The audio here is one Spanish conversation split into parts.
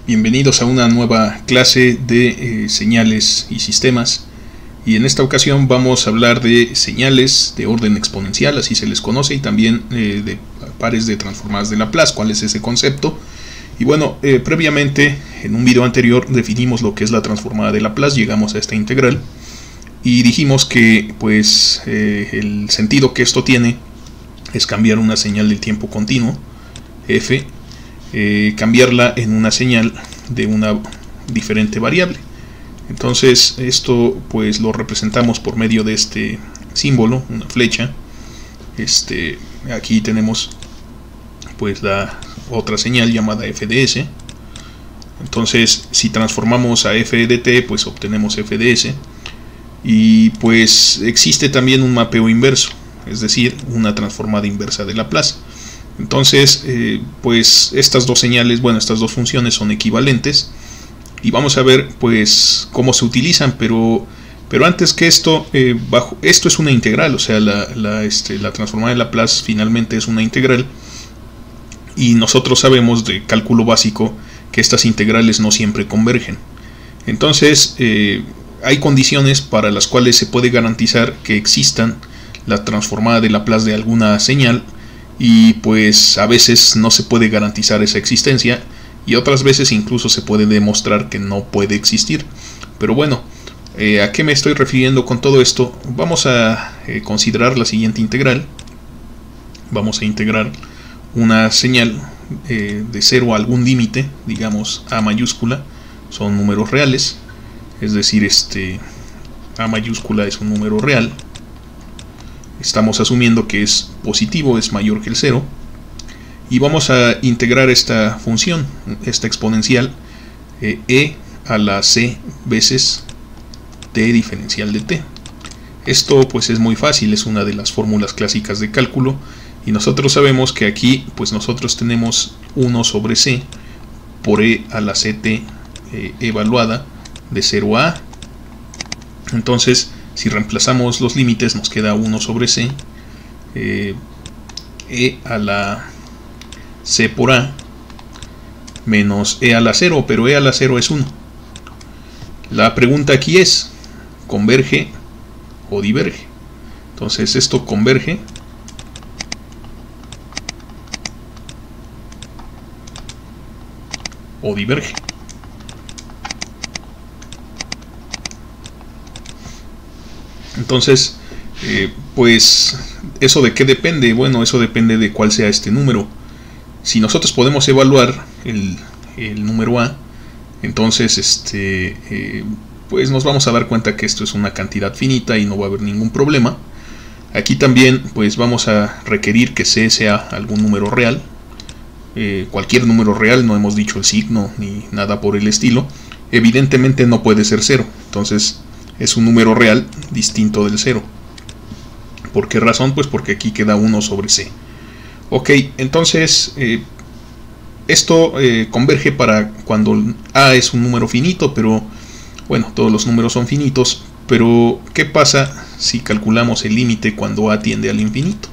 Bienvenidos a una nueva clase de señales y sistemas, y en esta ocasión vamos a hablar de señales de orden exponencial, así se les conoce, y también de pares de transformadas de Laplace. ¿Cuál es ese concepto? Y bueno, previamente en un video anterior definimos lo que es la transformada de Laplace, llegamos a esta integral y dijimos que pues el sentido que esto tiene es cambiar una señal del tiempo continuo f, cambiarla en una señal de una diferente variable. Entonces esto pues lo representamos por medio de este símbolo, una flecha. Aquí tenemos pues la otra señal llamada f de s. Entonces si transformamos a f de t, pues obtenemos f de s. Y pues existe también un mapeo inverso, es decir, una transformada inversa de Laplace. Entonces pues estas dos señales, bueno, estas dos funciones son equivalentes, y vamos a ver pues cómo se utilizan, pero antes que esto, esto es una integral, o sea, la transformada de Laplace finalmente es una integral, y nosotros sabemos de cálculo básico que estas integrales no siempre convergen. Entonces hay condiciones para las cuales se puede garantizar que existan la transformada de Laplace de alguna señal, y pues a veces no se puede garantizar esa existencia, y otras veces incluso se puede demostrar que no puede existir. Pero bueno, ¿a qué me estoy refiriendo con todo esto? Vamos a considerar la siguiente integral. Vamos a integrar una señal de 0 a algún límite, digamos a mayúscula, son números reales, es decir, a mayúscula es un número real. Estamos asumiendo que es positivo, es mayor que el 0, y vamos a integrar esta función, esta exponencial, e a la c veces t diferencial de t. Esto pues es muy fácil, es una de las fórmulas clásicas de cálculo, y nosotros sabemos que aquí pues nosotros tenemos 1 sobre c por e a la ct evaluada de 0 a a. Entonces si reemplazamos los límites nos queda 1 sobre c, e a la c por a menos e a la 0, pero e a la 0 es 1. La pregunta aquí es, ¿converge o diverge? Entonces esto converge o diverge. Entonces, pues, ¿eso de qué depende? Bueno, eso depende de cuál sea este número. Si nosotros podemos evaluar el número a, entonces, pues nos vamos a dar cuenta que esto es una cantidad finita y no va a haber ningún problema. Aquí también, pues, vamos a requerir que c sea algún número real. Cualquier número real, no hemos dicho el signo ni nada por el estilo. Evidentemente no puede ser 0, entonces es un número real distinto del 0. ¿Por qué razón? Pues porque aquí queda 1 sobre c. Ok, entonces esto converge para cuando a es un número finito, pero bueno, todos los números son finitos. Pero ¿qué pasa si calculamos el límite cuando a tiende al infinito?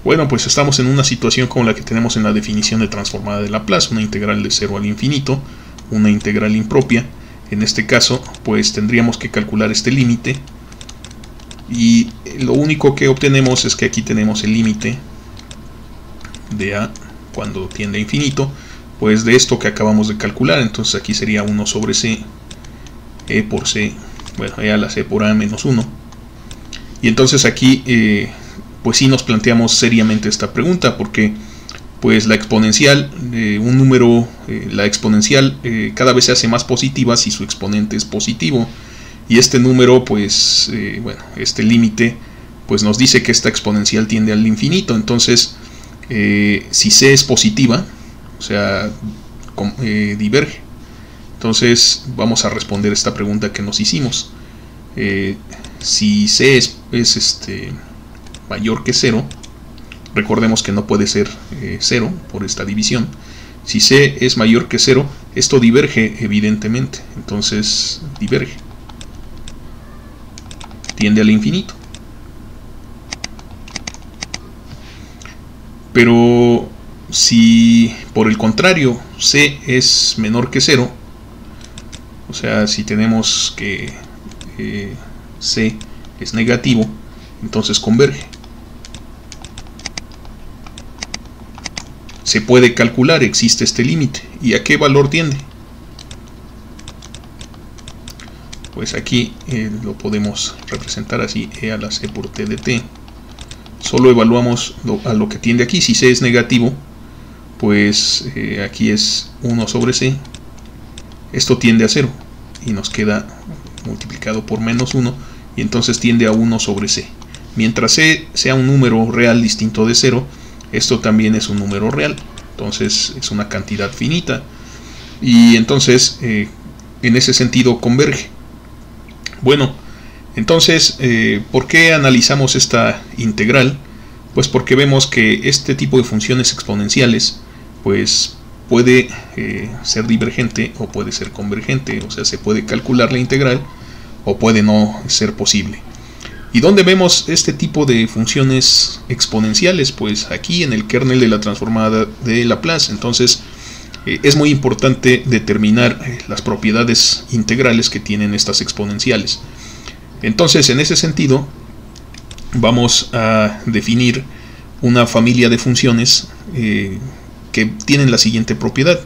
Bueno, pues estamos en una situación como la que tenemos en la definición de transformada de Laplace, una integral de 0 al infinito, una integral impropia. En este caso, pues tendríamos que calcular este límite, y lo único que obtenemos es que aquí tenemos el límite de a cuando tiende a infinito, pues de esto que acabamos de calcular. Entonces aquí sería 1 sobre c, e por c, bueno, e a la c por a menos 1. Y entonces aquí pues sí nos planteamos seriamente esta pregunta, porque pues la exponencial de un número, la exponencial cada vez se hace más positiva si su exponente es positivo, y este número pues bueno, este límite pues nos dice que esta exponencial tiende al infinito. Entonces si c es positiva, o sea diverge. Entonces vamos a responder esta pregunta que nos hicimos. Si c es mayor que 0, recordemos que no puede ser 0 por esta división. Si c es mayor que 0, esto diverge evidentemente, entonces diverge, tiende al infinito. Pero si por el contrario c es menor que 0, o sea, si tenemos que c es negativo, entonces converge. Se puede calcular, existe este límite. ¿Y a qué valor tiende? Pues aquí lo podemos representar así: e a la c por t de t. Solo evaluamos a lo que tiende aquí. Si c es negativo, pues aquí es 1 sobre c. Esto tiende a 0 y nos queda multiplicado por menos 1, y entonces tiende a 1 sobre c. Mientras c sea un número real distinto de 0, esto también es un número real, entonces es una cantidad finita, y entonces en ese sentido converge. Bueno, entonces, ¿por qué analizamos esta integral? Pues porque vemos que este tipo de funciones exponenciales pues puede ser divergente o puede ser convergente, o sea, se puede calcular la integral o puede no ser posible. ¿Y dónde vemos este tipo de funciones exponenciales? Pues aquí en el kernel de la transformada de Laplace. Entonces es muy importante determinar las propiedades integrales que tienen estas exponenciales. Entonces, en ese sentido, vamos a definir una familia de funciones que tienen la siguiente propiedad.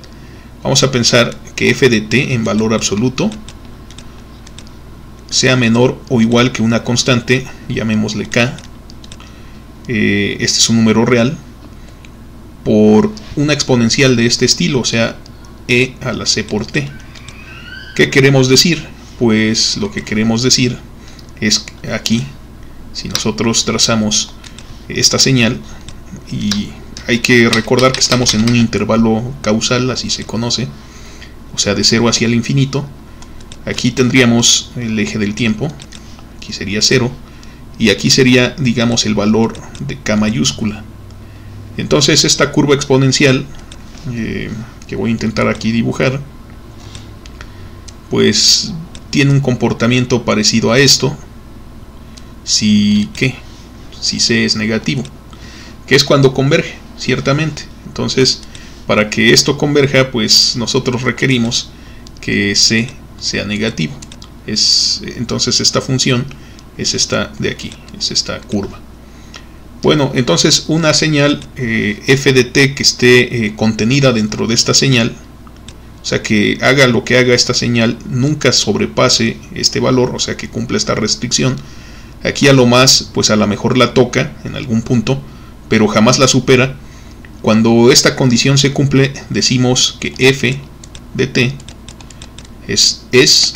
Vamos a pensar que f de t en valor absoluto sea menor o igual que una constante, llamémosle k, este es un número real, por una exponencial de este estilo, o sea, e a la c por t. ¿Qué queremos decir? Pues lo que queremos decir es aquí, si nosotros trazamos esta señal, y hay que recordar que estamos en un intervalo causal, así se conoce, o sea, de 0 hacia el infinito. Aquí tendríamos el eje del tiempo, aquí sería 0, y aquí sería, digamos, el valor de k mayúscula. Entonces esta curva exponencial, que voy a intentar aquí dibujar, pues tiene un comportamiento parecido a esto, si c es negativo, que es cuando converge, ciertamente. Entonces, para que esto converja, pues nosotros requerimos que c sea negativo. Entonces esta función es esta de aquí, es esta curva. Bueno, entonces una señal f de t que esté contenida dentro de esta señal, o sea, que haga lo que haga esta señal, nunca sobrepase este valor, o sea, que cumpla esta restricción. Aquí a lo más, pues a lo mejor la toca en algún punto, pero jamás la supera. Cuando esta condición se cumple, decimos que f de t es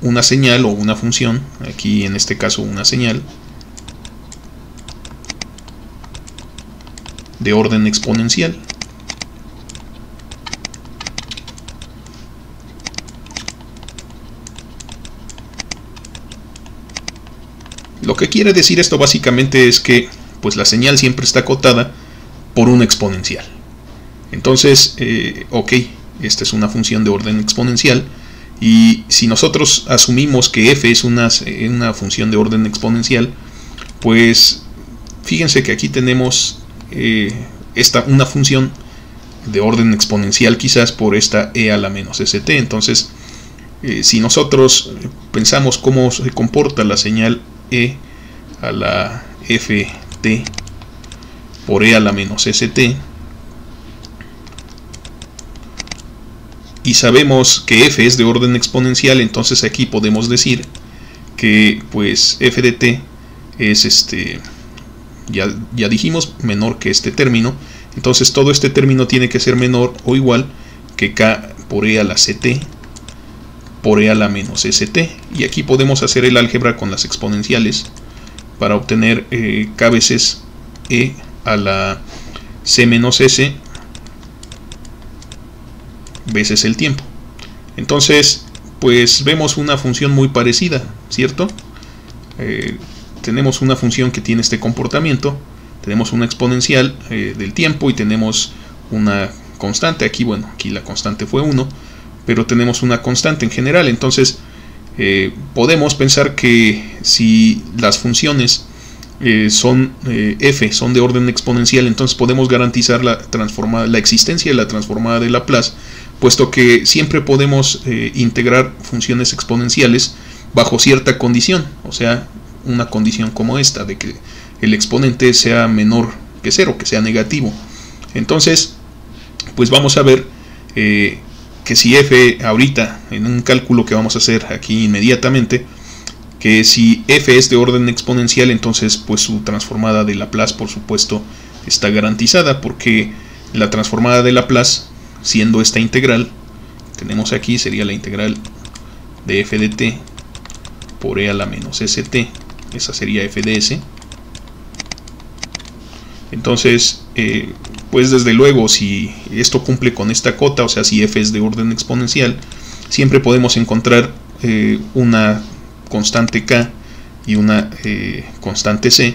una señal o una función, aquí en este caso una señal, de orden exponencial. Lo que quiere decir esto básicamente es que pues la señal siempre está acotada por una exponencial. Entonces, ok, esta es una función de orden exponencial, y si nosotros asumimos que f es una función de orden exponencial, pues fíjense que aquí tenemos una función de orden exponencial quizás por esta e a la menos st. Entonces, si nosotros pensamos cómo se comporta la señal e a la ft por e a la menos st, y sabemos que f es de orden exponencial, entonces aquí podemos decir que pues f de t es ya dijimos, menor que este término. Entonces todo este término tiene que ser menor o igual que k por e a la ct por e a la menos st. Y aquí podemos hacer el álgebra con las exponenciales para obtener k veces e a la c menos s veces el tiempo. Entonces, pues vemos una función muy parecida, ¿cierto? Tenemos una función que tiene este comportamiento, tenemos una exponencial del tiempo y tenemos una constante. Aquí, bueno, aquí la constante fue 1, pero tenemos una constante en general. Entonces podemos pensar que si las funciones son f, son de orden exponencial, entonces podemos garantizar la existencia de la transformada de Laplace, puesto que siempre podemos integrar funciones exponenciales bajo cierta condición, o sea, una condición como esta, de que el exponente sea menor que 0, que sea negativo. Entonces, pues vamos a ver que si f ahorita, en un cálculo que vamos a hacer aquí inmediatamente, que si f es de orden exponencial, entonces pues su transformada de Laplace, por supuesto, está garantizada, porque la transformada de Laplace, siendo esta integral, tenemos aquí, sería la integral de f de t por e a la menos st, esa sería f de s. Entonces, pues desde luego, si esto cumple con esta cota, o sea, si f es de orden exponencial, siempre podemos encontrar una constante k y una constante c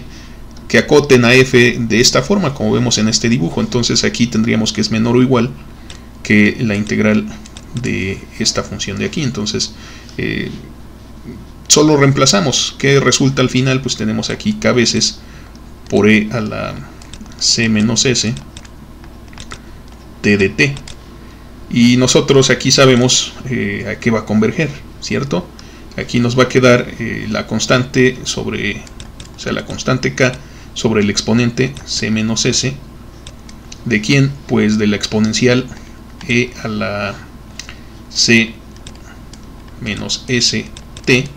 que acoten a f de esta forma, como vemos en este dibujo. Entonces aquí tendríamos que es menor o igual que la integral de esta función de aquí. Entonces solo reemplazamos. ¿Qué resulta al final? Pues tenemos aquí k veces por e a la c menos s t de t, y nosotros aquí sabemos a qué va a converger, ¿cierto? Aquí nos va a quedar la constante sobre, o sea, la constante k sobre el exponente c menos s, ¿de quién? Pues de la exponencial e a la c menos s t,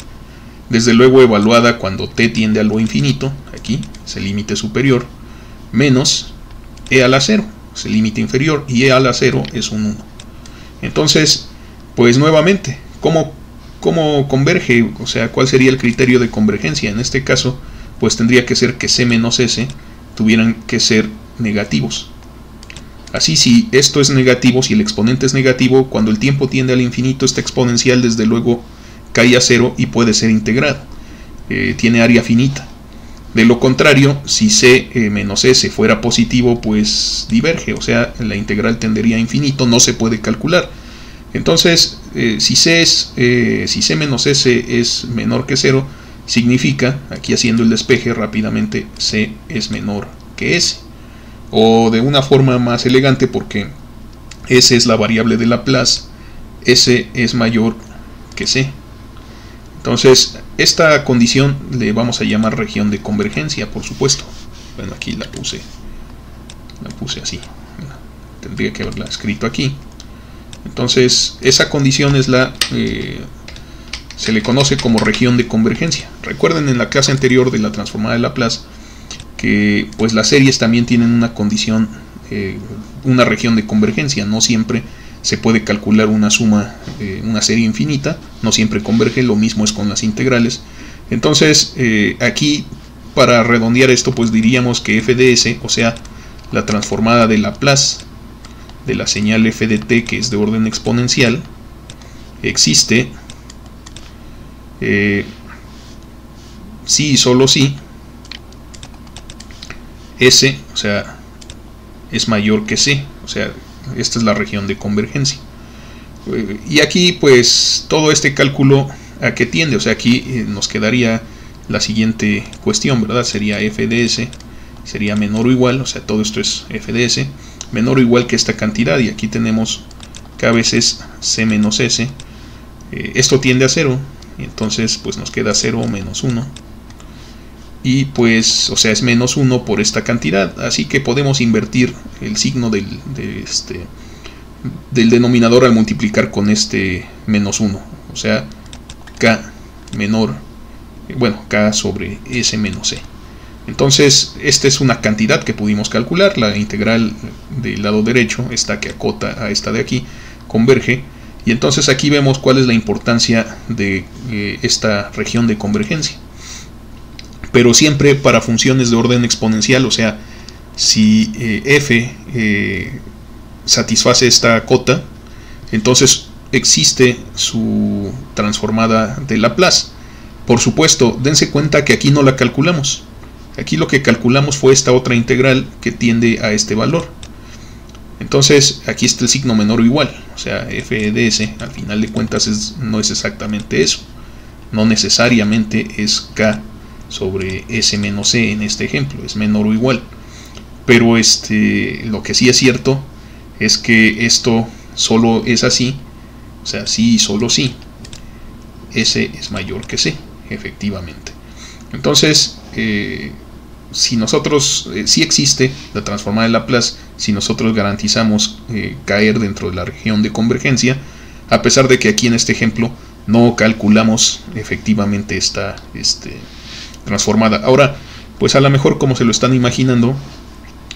desde luego evaluada cuando t tiende a lo infinito, aquí es el límite superior, menos e a la 0, es el límite inferior, y e a la 0 es un 1. Entonces, pues nuevamente, ¿cómo converge? O sea, ¿cuál sería el criterio de convergencia? En este caso, pues tendría que ser que c menos s tuvieran que ser negativos. Así, si esto es negativo, si el exponente es negativo, cuando el tiempo tiende al infinito, esta exponencial desde luego cae a 0 y puede ser integrado. Tiene área finita. De lo contrario, si c menos s fuera positivo, pues diverge, o sea, la integral tendería a infinito, no se puede calcular. Entonces, si c menos s es menor que 0, significa, aquí haciendo el despeje rápidamente, c es menor que s. O de una forma más elegante, porque s es la variable de Laplace, s es mayor que c. Entonces, esta condición le vamos a llamar región de convergencia, por supuesto. Bueno, aquí la puse así. Tendría que haberla escrito aquí. Entonces, esa condición es se le conoce como región de convergencia. Recuerden en la clase anterior de la transformada de Laplace que pues las series también tienen una condición, una región de convergencia. No siempre se puede calcular una suma, una serie infinita, no siempre converge, lo mismo es con las integrales. Entonces aquí, para redondear esto, pues diríamos que f de s, o sea, la transformada de Laplace de la señal f de t, que es de orden exponencial, existe si y solo si s, o sea, es mayor que c, o sea, esta es la región de convergencia. Y aquí pues todo este cálculo a qué tiende, o sea, aquí nos quedaría la siguiente cuestión, ¿verdad? Sería f de s, sería menor o igual, o sea, todo esto es f de s, menor o igual que esta cantidad, y aquí tenemos k veces c menos s, esto tiende a 0, y entonces pues nos queda 0 menos 1, y pues, o sea, es menos 1 por esta cantidad, así que podemos invertir el signo del denominador al multiplicar con este menos 1, o sea, k menor, bueno, k sobre s menos c. Entonces, esta es una cantidad que pudimos calcular, la integral del lado derecho, esta que acota a esta de aquí, converge, y entonces aquí vemos cuál es la importancia de esta región de convergencia. Pero siempre para funciones de orden exponencial, o sea, si f satisface esta cota, entonces existe su transformada de Laplace. Por supuesto, dense cuenta que aquí no la calculamos. Aquí lo que calculamos fue esta otra integral que tiende a este valor. Entonces aquí está el signo menor o igual, o sea, f de s, al final de cuentas no es exactamente eso. No necesariamente es k sobre S menos E en este ejemplo, es menor o igual. Pero lo que sí es cierto es que esto solo es así, o sea, sí y solo sí, S es mayor que C, efectivamente. Entonces, si nosotros, si existe la transformada de Laplace, si nosotros garantizamos caer dentro de la región de convergencia, a pesar de que aquí en este ejemplo no calculamos efectivamente esta transformada. Ahora, pues a lo mejor, como se lo están imaginando,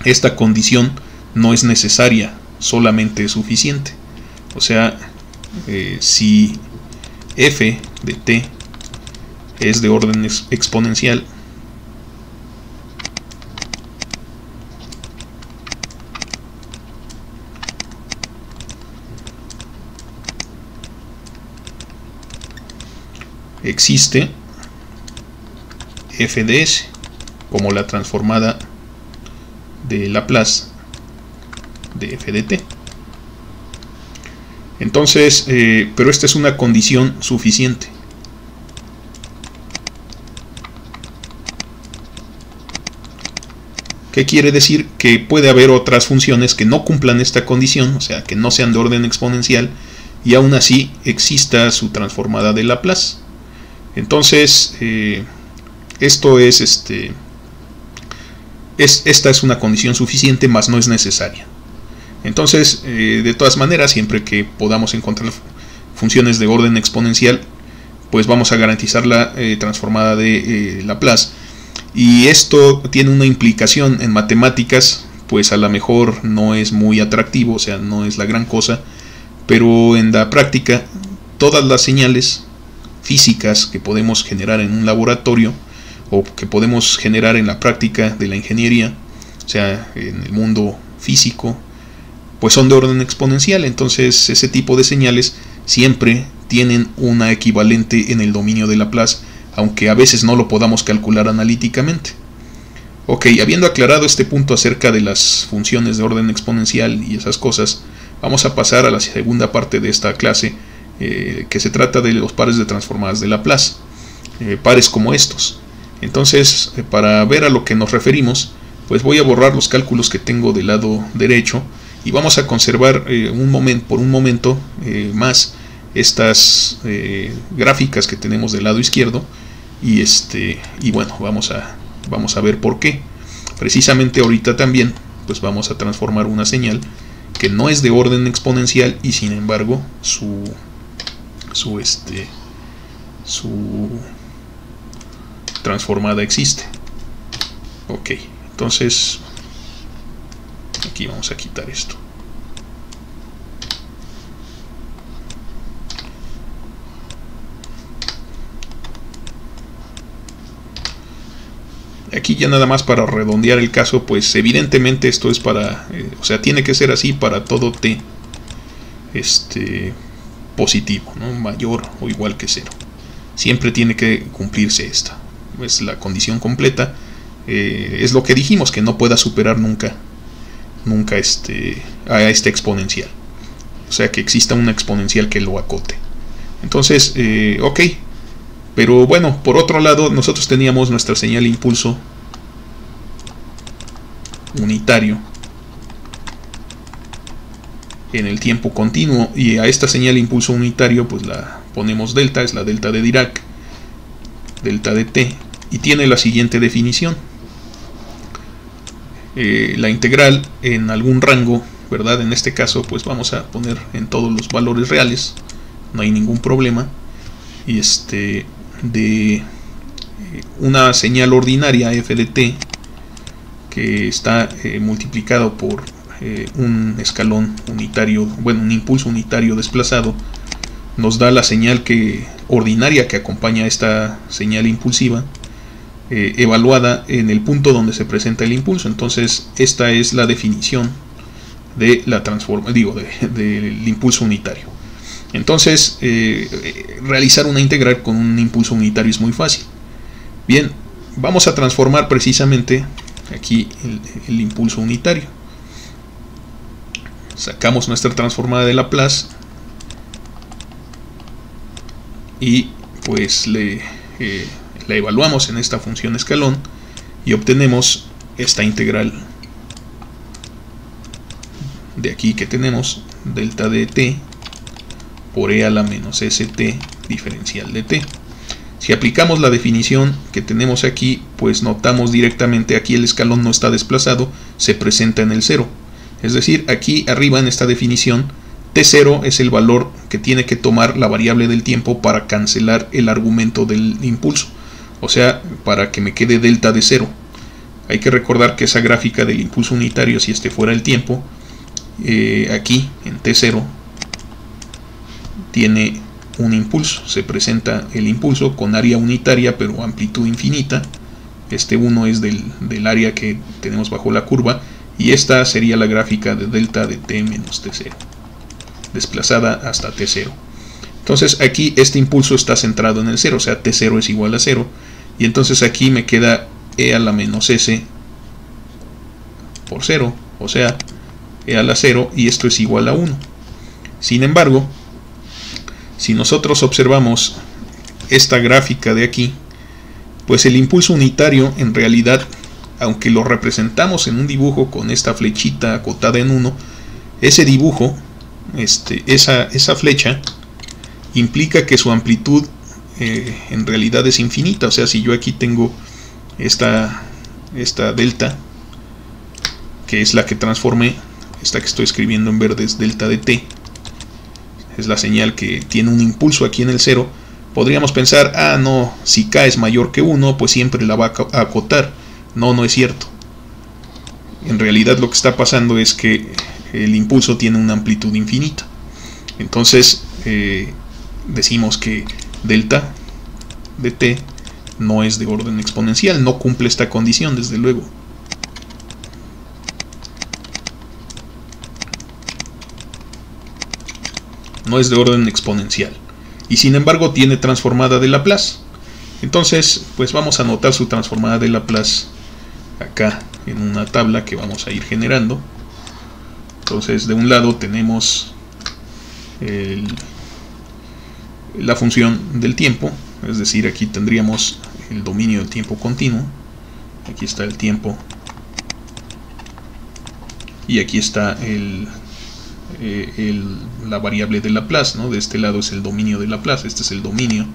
esta condición no es necesaria, solamente es suficiente. O sea, si f de t es de orden exponencial, existe f de s como la transformada de Laplace de f de t. Entonces, pero esta es una condición suficiente. ¿Qué quiere decir? Que puede haber otras funciones que no cumplan esta condición, o sea, que no sean de orden exponencial, y aún así exista su transformada de Laplace. Entonces, esto es esta es una condición suficiente, más no es necesaria. Entonces, de todas maneras, siempre que podamos encontrar funciones de orden exponencial, pues vamos a garantizar la transformada de Laplace. Y esto tiene una implicación en matemáticas, pues a lo mejor no es muy atractivo, o sea, no es la gran cosa, pero en la práctica, todas las señales físicas que podemos generar en un laboratorio o que podemos generar en la práctica de la ingeniería, o sea, en el mundo físico, pues son de orden exponencial. Entonces ese tipo de señales siempre tienen una equivalente en el dominio de Laplace, aunque a veces no lo podamos calcular analíticamente. Ok, habiendo aclarado este punto acerca de las funciones de orden exponencial y esas cosas, vamos a pasar a la segunda parte de esta clase, que se trata de los pares de transformadas de Laplace, pares como estos. Entonces, para ver a lo que nos referimos, pues voy a borrar los cálculos que tengo del lado derecho y vamos a conservar por un momento más estas gráficas que tenemos del lado izquierdo, y bueno, vamos a ver por qué. Precisamente ahorita también pues vamos a transformar una señal que no es de orden exponencial y sin embargo su transformada existe. Ok, entonces aquí vamos a quitar esto. Aquí ya nada más para redondear el caso, pues evidentemente esto es para, o sea, tiene que ser así para todo t positivo, ¿no? Mayor o igual que 0. Siempre tiene que cumplirse esta. Es la condición completa. Es lo que dijimos, que no pueda superar nunca a este exponencial. O sea, que exista una exponencial que lo acote. Entonces, ok. Pero bueno, por otro lado, nosotros teníamos nuestra señal impulso unitario en el tiempo continuo, y a esta señal impulso unitario pues la ponemos delta, es la delta de Dirac, delta de t, y tiene la siguiente definición. La integral en algún rango, ¿verdad? En este caso pues vamos a poner en todos los valores reales, no hay ningún problema, y de una señal ordinaria f de t que está multiplicado por un escalón unitario, bueno, un impulso unitario desplazado, nos da la señal ordinaria que acompaña a esta señal impulsiva, evaluada en el punto donde se presenta el impulso. Entonces esta es la definición de la del impulso unitario. Entonces realizar una integral con un impulso unitario es muy fácil. Bien, vamos a transformar precisamente aquí el impulso unitario. Sacamos nuestra transformada de Laplace y pues la evaluamos en esta función escalón y obtenemos esta integral de aquí que tenemos, delta de t por e a la menos st diferencial de t. Si aplicamos la definición que tenemos aquí, pues notamos directamente aquí el escalón no está desplazado, se presenta en el 0. Es decir, aquí arriba en esta definición, t0 es el valor que tiene que tomar la variable del tiempo para cancelar el argumento del impulso. O sea, para que me quede delta de 0. Hay que recordar que esa gráfica del impulso unitario, si este fuera el tiempo, aquí en t0 tiene un impulso, se presenta el impulso con área unitaria pero amplitud infinita. Este 1 es del área que tenemos bajo la curva, y esta sería la gráfica de delta de t menos t0, desplazada hasta t0. Entonces aquí este impulso está centrado en el 0, o sea, t0 es igual a 0, y entonces aquí me queda e a la menos s por 0, o sea, e a la 0, y esto es igual a 1. Sin embargo, si nosotros observamos esta gráfica de aquí, pues el impulso unitario en realidad, aunque lo representamos en un dibujo con esta flechita acotada en 1, ese dibujo, esa flecha, implica que su amplitud en realidad es infinita. O sea, si yo aquí tengo esta delta, que es la que transformé, esta que estoy escribiendo en verde es delta de t, es la señal que tiene un impulso aquí en el 0, podríamos pensar, ah no, si k es mayor que 1, pues siempre la va a acotar. No, no es cierto. En realidad lo que está pasando es que el impulso tiene una amplitud infinita. Entonces decimos que delta de t no es de orden exponencial, no cumple esta condición, desde luego. No es de orden exponencial, y sin embargo tiene transformada de Laplace. Entonces, pues vamos a anotar su transformada de Laplace acá en una tabla que vamos a ir generando. Entonces, de un lado tenemos la función del tiempo, es decir, aquí tendríamos el dominio del tiempo continuo. Aquí está el tiempo, y aquí está la variable de Laplace, ¿no? De este lado es el dominio de Laplace, este es el dominio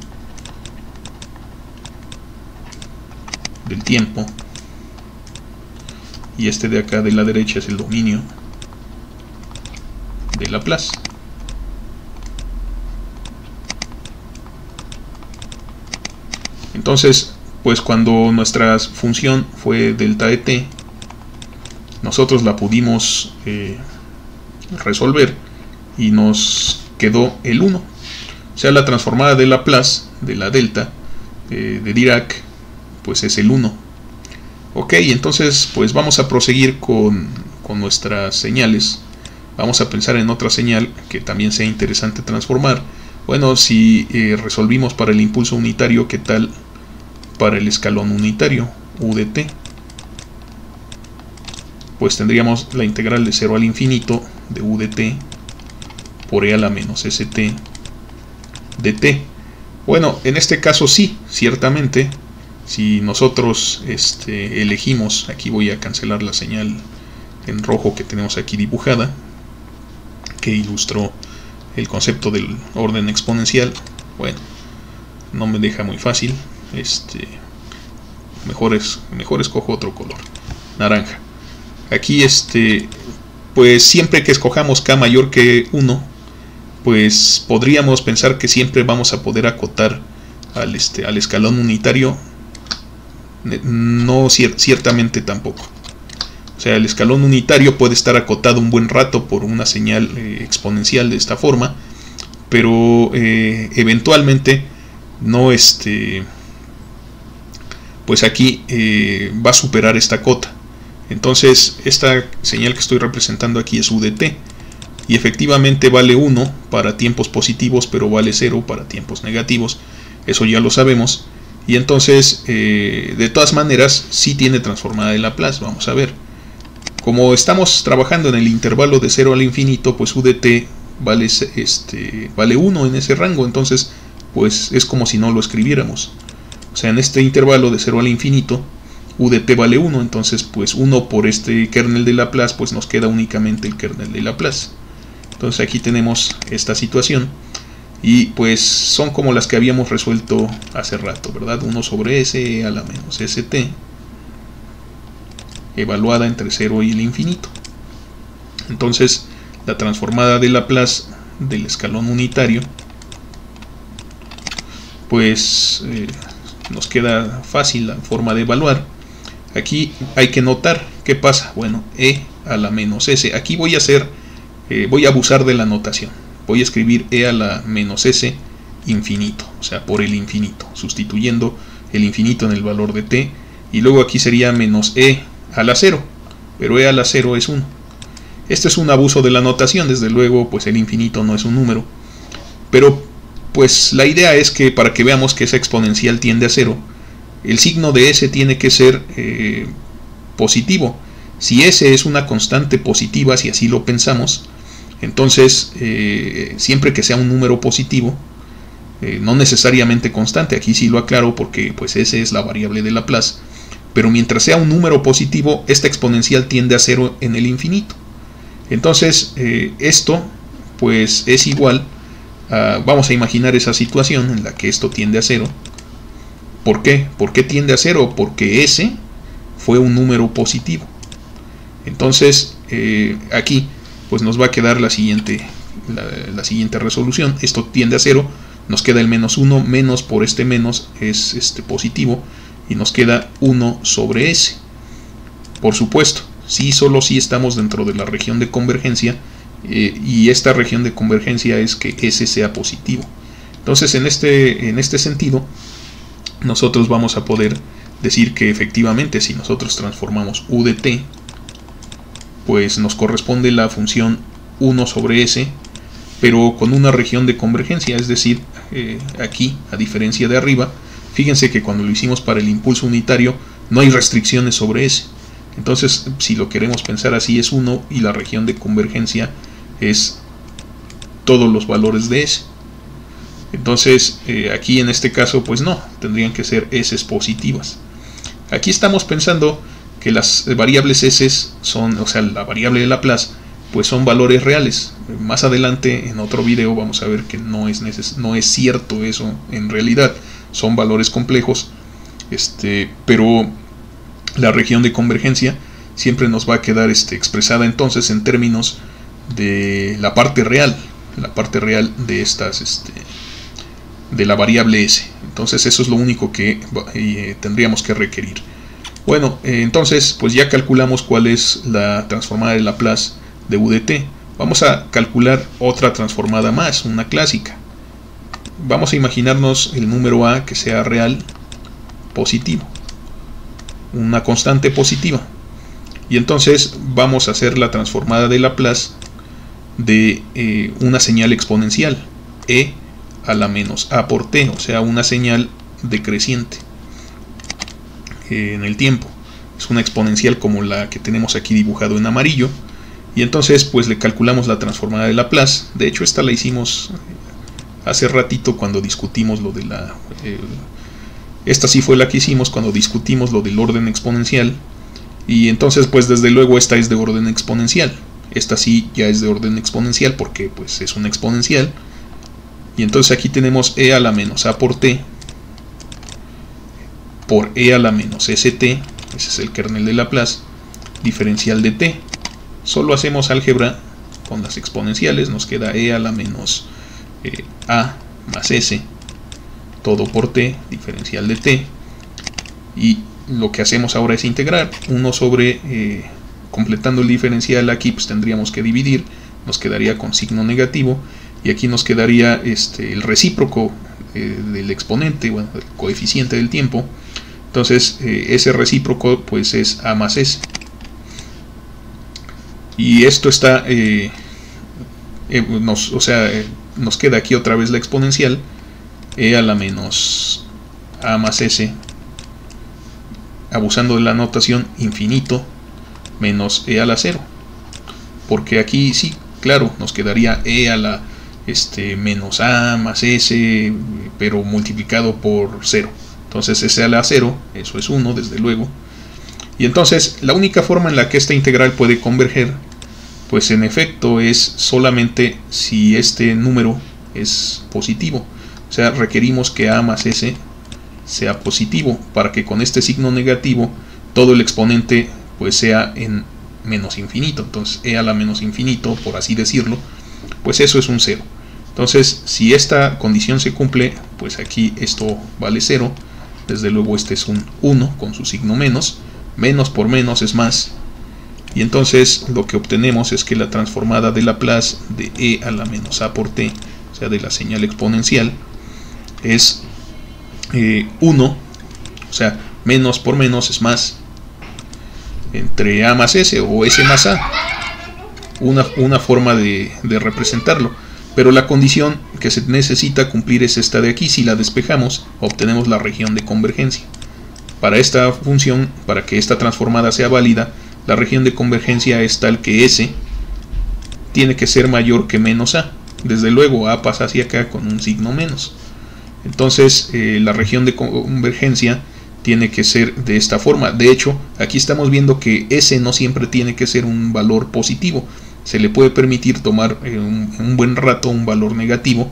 del tiempo, y este de acá de la derecha es el dominio de Laplace. Entonces, pues cuando nuestra función fue delta de t, nosotros la pudimos resolver y nos quedó el 1. O sea, la transformada de Laplace de la delta de Dirac, pues es el 1. Ok, entonces pues vamos a proseguir con nuestras señales. Vamos a pensar en otra señal que también sea interesante transformar. Bueno, si resolvimos para el impulso unitario, ¿qué tal para el escalón unitario, u de t? Pues tendríamos la integral de 0 al infinito de u de t por e a la menos st de t. Bueno, en este caso sí, ciertamente, si nosotros elegimos, aquí voy a cancelar la señal en rojo que tenemos aquí dibujada, que ilustró el concepto del orden exponencial. Bueno, no me deja muy fácil, mejor escojo otro color, naranja. Aquí pues siempre que escojamos k mayor que 1, pues podríamos pensar que siempre vamos a poder acotar al escalón unitario. No, ciertamente tampoco. O sea, el escalón unitario puede estar acotado un buen rato por una señal exponencial de esta forma, pero eventualmente no pues aquí va a superar esta cota. Entonces esta señal que estoy representando aquí es u de t, y efectivamente vale 1 para tiempos positivos, pero vale 0 para tiempos negativos. Eso ya lo sabemos. Y entonces de todas maneras sí tiene transformada de Laplace. Vamos a ver, como estamos trabajando en el intervalo de 0 al infinito, pues u de t vale 1 en ese rango. Entonces pues es como si no lo escribiéramos. O sea, en este intervalo de 0 al infinito, u de t vale 1, entonces pues 1 por este kernel de Laplace, pues nos queda únicamente el kernel de Laplace. Entonces aquí tenemos esta situación, y pues son como las que habíamos resuelto hace rato, ¿verdad? 1 sobre s a la menos st, evaluada entre 0 y el infinito. Entonces la transformada de Laplace del escalón unitario, pues nos queda fácil la forma de evaluar. Aquí hay que notar qué pasa. Bueno, e a la menos s. Aquí voy a abusar de la notación. Voy a escribir e a la menos s infinito, o sea, por el infinito, sustituyendo el infinito en el valor de t, y luego aquí sería menos e a la 0, pero e a la 0 es 1. Este es un abuso de la notación, desde luego, pues el infinito no es un número, pero pues la idea es que para que veamos que esa exponencial tiende a 0, el signo de s tiene que ser positivo. Si s es una constante positiva, si así lo pensamos, entonces siempre que sea un número positivo, no necesariamente constante, aquí sí lo aclaro porque pues s es la variable de Laplace, pero mientras sea un número positivo, esta exponencial tiende a 0 en el infinito. Entonces esto pues es igual a, vamos a imaginar esa situación en la que esto tiende a 0. ¿Por qué? ¿Por qué tiende a 0? Porque s fue un número positivo. Entonces aquí pues nos va a quedar la siguiente resolución. Esto tiende a 0, nos queda el menos 1, menos por este menos es positivo, y nos queda 1 sobre s. Por supuesto, solo si estamos dentro de la región de convergencia, y esta región de convergencia es que s sea positivo. Entonces en este sentido nosotros vamos a poder decir que efectivamente si nosotros transformamos u de t, pues nos corresponde la función 1 sobre s, pero con una región de convergencia, es decir, aquí, a diferencia de arriba, fíjense que cuando lo hicimos para el impulso unitario no hay restricciones sobre s. Entonces, si lo queremos pensar así, es 1 y la región de convergencia es todos los valores de s. Entonces, aquí en este caso, pues no, tendrían que ser s positivas. Aquí estamos pensando que las variables s son, o sea, la variable de Laplace, pues son valores reales. Más adelante, en otro video, vamos a ver que no es cierto eso en realidad. Son valores complejos, pero la región de convergencia siempre nos va a quedar expresada entonces en términos de la parte real de estas de la variable s. Entonces eso es lo único que tendríamos que requerir. Bueno, entonces pues ya calculamos cuál es la transformada de Laplace de u de t. Vamos a calcular otra transformada más, una clásica. Vamos a imaginarnos el número a que sea real, positivo, una constante positiva, y entonces vamos a hacer la transformada de Laplace de una señal exponencial, e a la menos a por t, o sea, una señal decreciente en el tiempo. Es una exponencial como la que tenemos aquí dibujado en amarillo, y entonces pues le calculamos la transformada de Laplace. De hecho esta la hicimos hace ratito cuando discutimos lo de esta sí fue la que hicimos cuando discutimos lo del orden exponencial, y entonces pues desde luego esta es de orden exponencial. Esta sí ya es de orden exponencial porque pues es una exponencial, y entonces aquí tenemos e a la menos a por t por e a la menos st, ese es el kernel de Laplace, diferencial de t. Solo hacemos álgebra con las exponenciales, nos queda e a la menos a más s, todo por t, diferencial de t, y lo que hacemos ahora es integrar 1 sobre, completando el diferencial aquí pues tendríamos que dividir, nos quedaría con signo negativo, y aquí nos quedaría el recíproco del exponente, bueno, el coeficiente del tiempo. Entonces ese recíproco pues es a más s, y esto está nos queda aquí otra vez la exponencial e a la menos a más s, abusando de la notación, infinito menos e a la 0, porque aquí sí, claro, nos quedaría e a la menos a más s, pero multiplicado por 0. Entonces ese a la 0, eso es 1 desde luego. Y entonces la única forma en la que esta integral puede converger, pues en efecto es solamente si este número es positivo. O sea, requerimos que a más s sea positivo para que con este signo negativo todo el exponente pues sea en menos infinito. Entonces e a la menos infinito, por así decirlo, pues eso es un 0. Entonces si esta condición se cumple, pues aquí esto vale 0. Desde luego este es un 1 con su signo menos. Menos por menos es más. Y entonces lo que obtenemos es que la transformada de Laplace de e a la menos a por t, o sea de la señal exponencial, es 1, o sea menos por menos es más, entre a más s o s más a, una forma de representarlo. Pero la condición que se necesita cumplir es esta de aquí. Si la despejamos, obtenemos la región de convergencia. Para esta función, para que esta transformada sea válida, la región de convergencia es tal que s tiene que ser mayor que menos a. Desde luego a pasa hacia acá con un signo menos. Entonces la región de convergencia tiene que ser de esta forma. De hecho, aquí estamos viendo que s no siempre tiene que ser un valor positivo. Se le puede permitir tomar un buen rato un valor negativo,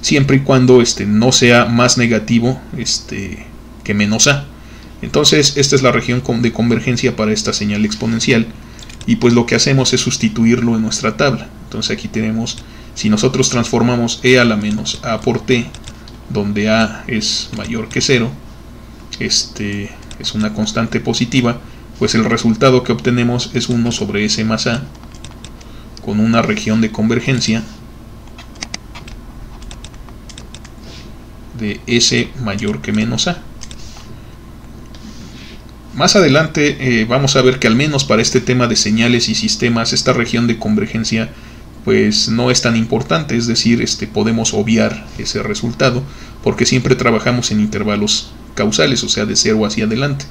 siempre y cuando no sea más negativo que menos a. Entonces esta es la región de convergencia para esta señal exponencial, y pues lo que hacemos es sustituirlo en nuestra tabla. Entonces aquí tenemos, si nosotros transformamos e a la menos a por t, donde a es mayor que 0, es una constante positiva, pues el resultado que obtenemos es 1 sobre s más a, con una región de convergencia de s mayor que menos a. Más adelante vamos a ver que al menos para este tema de señales y sistemas, esta región de convergencia pues no es tan importante, es decir, podemos obviar ese resultado porque siempre trabajamos en intervalos causales, o sea de 0 hacia adelante.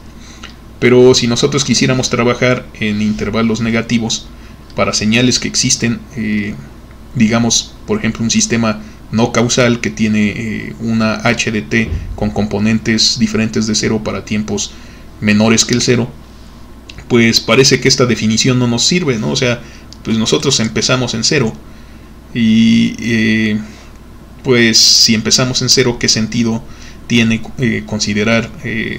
Pero si nosotros quisiéramos trabajar en intervalos negativos para señales que existen, digamos por ejemplo un sistema no causal que tiene una h de t con componentes diferentes de 0 para tiempos menores que el 0, pues parece que esta definición no nos sirve, ¿no? O sea, pues nosotros empezamos en 0 y pues si empezamos en 0, ¿qué sentido tiene considerar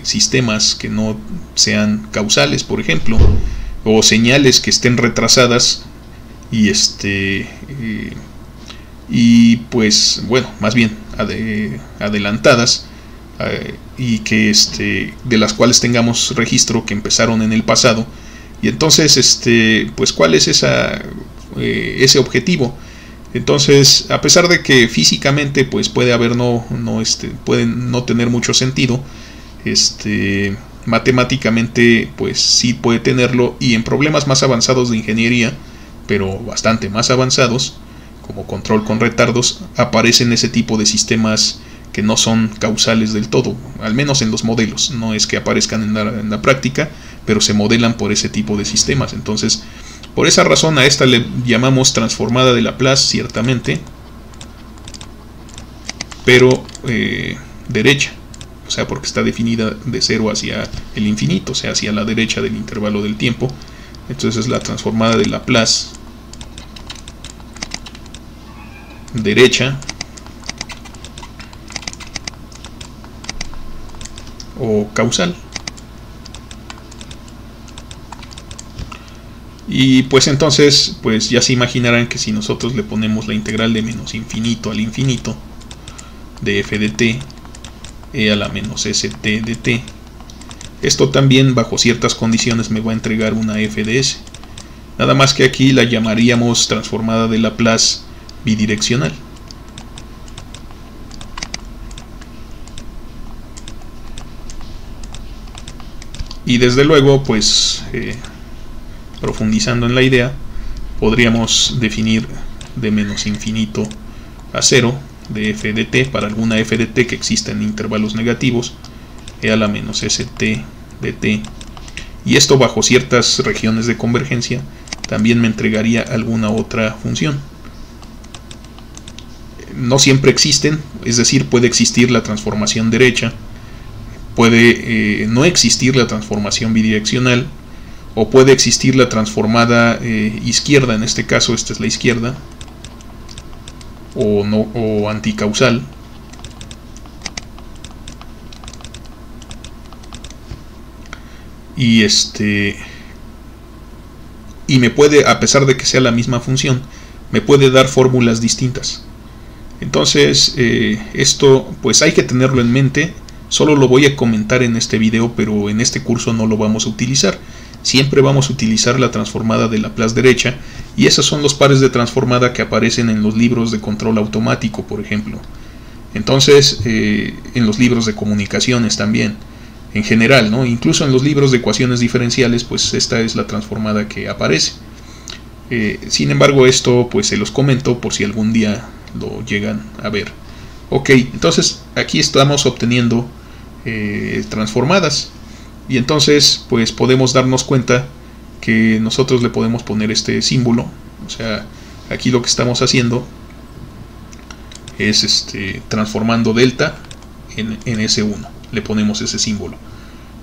sistemas que no sean causales, por ejemplo, o señales que estén retrasadas y pues bueno, más bien adelantadas, y que de las cuales tengamos registro que empezaron en el pasado? Y entonces pues cuál es ese objetivo. Entonces, a pesar de que físicamente pues puede haber pueden no tener mucho sentido, matemáticamente pues sí puede tenerlo, y en problemas más avanzados de ingeniería, pero bastante más avanzados, como control con retardos, aparecen ese tipo de sistemas que no son causales del todo, al menos en los modelos. No es que aparezcan en la práctica, pero se modelan por ese tipo de sistemas. Entonces, por esa razón a esta le llamamos transformada de Laplace, ciertamente, pero derecha, o sea, porque está definida de 0 hacia el infinito, o sea, hacia la derecha del intervalo del tiempo. Entonces es la transformada de Laplace derecha o causal. Y pues entonces pues ya se imaginarán que si nosotros le ponemos la integral de menos infinito al infinito de f de t e a la menos st de t, esto también bajo ciertas condiciones me va a entregar una f de s, nada más que aquí la llamaríamos transformada de Laplace bidireccional. Y desde luego pues profundizando en la idea, podríamos definir de menos infinito a 0 de f de t para alguna f de t que exista en intervalos negativos, e a la menos st de t, y esto bajo ciertas regiones de convergencia también me entregaría alguna otra función. No siempre existen, es decir, puede existir la transformación derecha, puede no existir la transformación bidireccional, o puede existir la transformada izquierda. En este caso esta es la izquierda, o, no, o anticausal. Y y me puede, a pesar de que sea la misma función, me puede dar fórmulas distintas. Entonces esto pues hay que tenerlo en mente. Solo lo voy a comentar en este video, pero en este curso no lo vamos a utilizar. Siempre vamos a utilizar la transformada de Laplace derecha, y esos son los pares de transformada que aparecen en los libros de control automático, por ejemplo. Entonces en los libros de comunicaciones también, en general, ¿no? Incluso en los libros de ecuaciones diferenciales, pues esta es la transformada que aparece. Sin embargo, esto pues se los comento por si algún día lo llegan a ver. Ok, entonces aquí estamos obteniendo transformadas, y entonces pues podemos darnos cuenta que nosotros le podemos poner este símbolo. O sea, aquí lo que estamos haciendo es transformando delta en S1, le ponemos ese símbolo.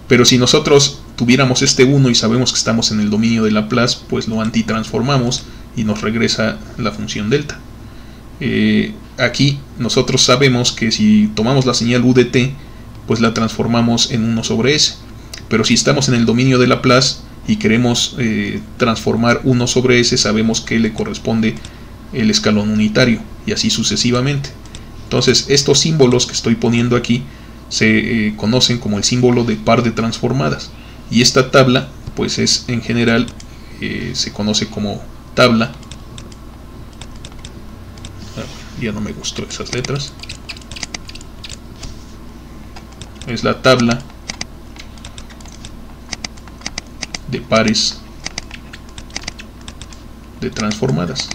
Pero si nosotros tuviéramos este 1 y sabemos que estamos en el dominio de Laplace, pues lo antitransformamos y nos regresa la función delta. Aquí nosotros sabemos que si tomamos la señal u de t, pues la transformamos en 1 sobre s. Pero si estamos en el dominio de Laplace y queremos transformar 1 sobre s, sabemos que le corresponde el escalón unitario, y así sucesivamente. Entonces estos símbolos que estoy poniendo aquí se conocen como el símbolo de par de transformadas, y esta tabla pues es en general se conoce como tabla. Ya no me gustó esas letras. Es la tabla de pares de transformadas.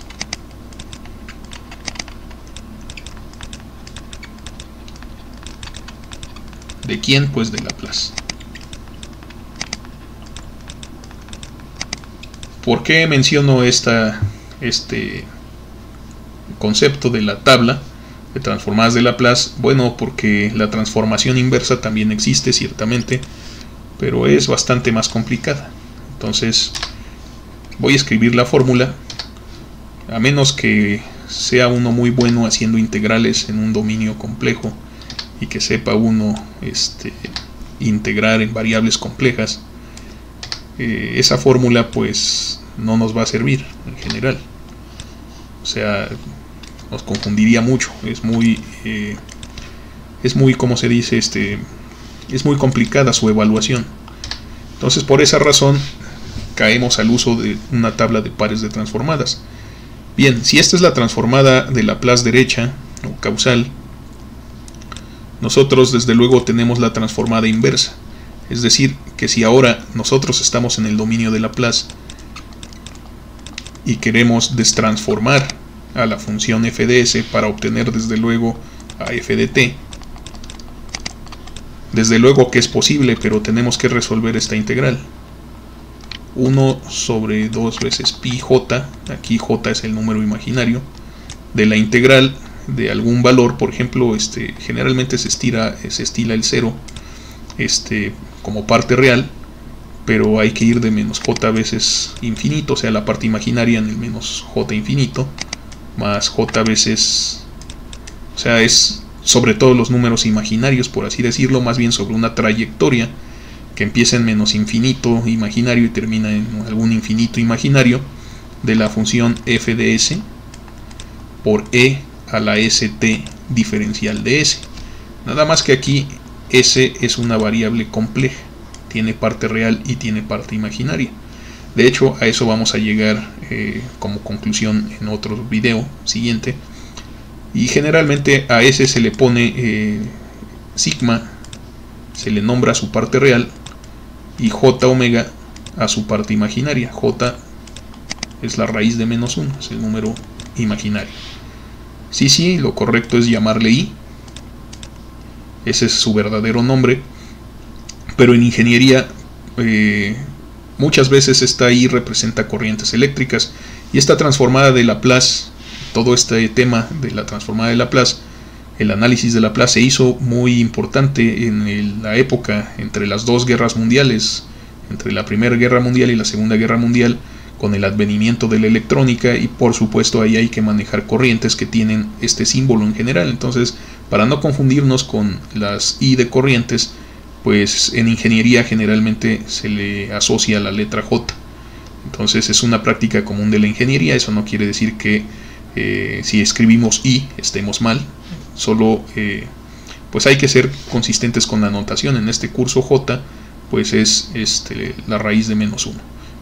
¿De quién? Pues de Laplace. ¿Por qué menciono este concepto de la tabla de transformadas de Laplace? Bueno, porque la transformación inversa también existe ciertamente, pero es bastante más complicada. Entonces voy a escribir la fórmula, a menos que sea uno muy bueno haciendo integrales en un dominio complejo y que sepa uno integrar en variables complejas. Esa fórmula pues no nos va a servir en general. O sea, nos confundiría mucho. Es muy como se dice, es muy complicada su evaluación. Entonces por esa razón caemos al uso de una tabla de pares de transformadas. Bien, si esta es la transformada de Laplace derecha o causal, nosotros desde luego tenemos la transformada inversa. Es decir, que si ahora nosotros estamos en el dominio de Laplace y queremos destransformar a la función f de s para obtener desde luego a f de t, desde luego que es posible, pero tenemos que resolver esta integral. 1 sobre 2 veces pi j, aquí j es el número imaginario, de la integral de algún valor. Por ejemplo, generalmente se estila el 0 como parte real, pero hay que ir de menos j veces infinito, o sea, la parte imaginaria en el menos j infinito, más j veces, o sea, es sobre todos los números imaginarios, por así decirlo, más bien sobre una trayectoria que empieza en menos infinito imaginario y termina en algún infinito imaginario, de la función f de s por e a la st diferencial de s. Nada más que aquí s es una variable compleja, tiene parte real y tiene parte imaginaria. De hecho, a eso vamos a llegar como conclusión en otro video siguiente. Y generalmente a s se le pone sigma, se le nombra su parte real, y j omega a su parte imaginaria. J es la raíz de menos 1, es el número imaginario. Sí, lo correcto es llamarle i. Ese es su verdadero nombre. Pero en ingeniería muchas veces esta i representa corrientes eléctricas. Y esta transformada de Laplace, todo este tema de la transformada de Laplace, El análisis de Laplace se hizo muy importante en la época entre las dos guerras mundiales, entre la Primera Guerra Mundial y la Segunda Guerra Mundial, con el advenimiento de la electrónica, y por supuesto ahí hay que manejar corrientes que tienen este símbolo en general. Entonces, para no confundirnos con las I de corrientes, pues en ingeniería generalmente se le asocia la letra J. Entonces es una práctica común de la ingeniería. Eso no quiere decir que si escribimos I estemos mal, solo pues hay que ser consistentes con la notación. En este curso J pues es la raíz de -1,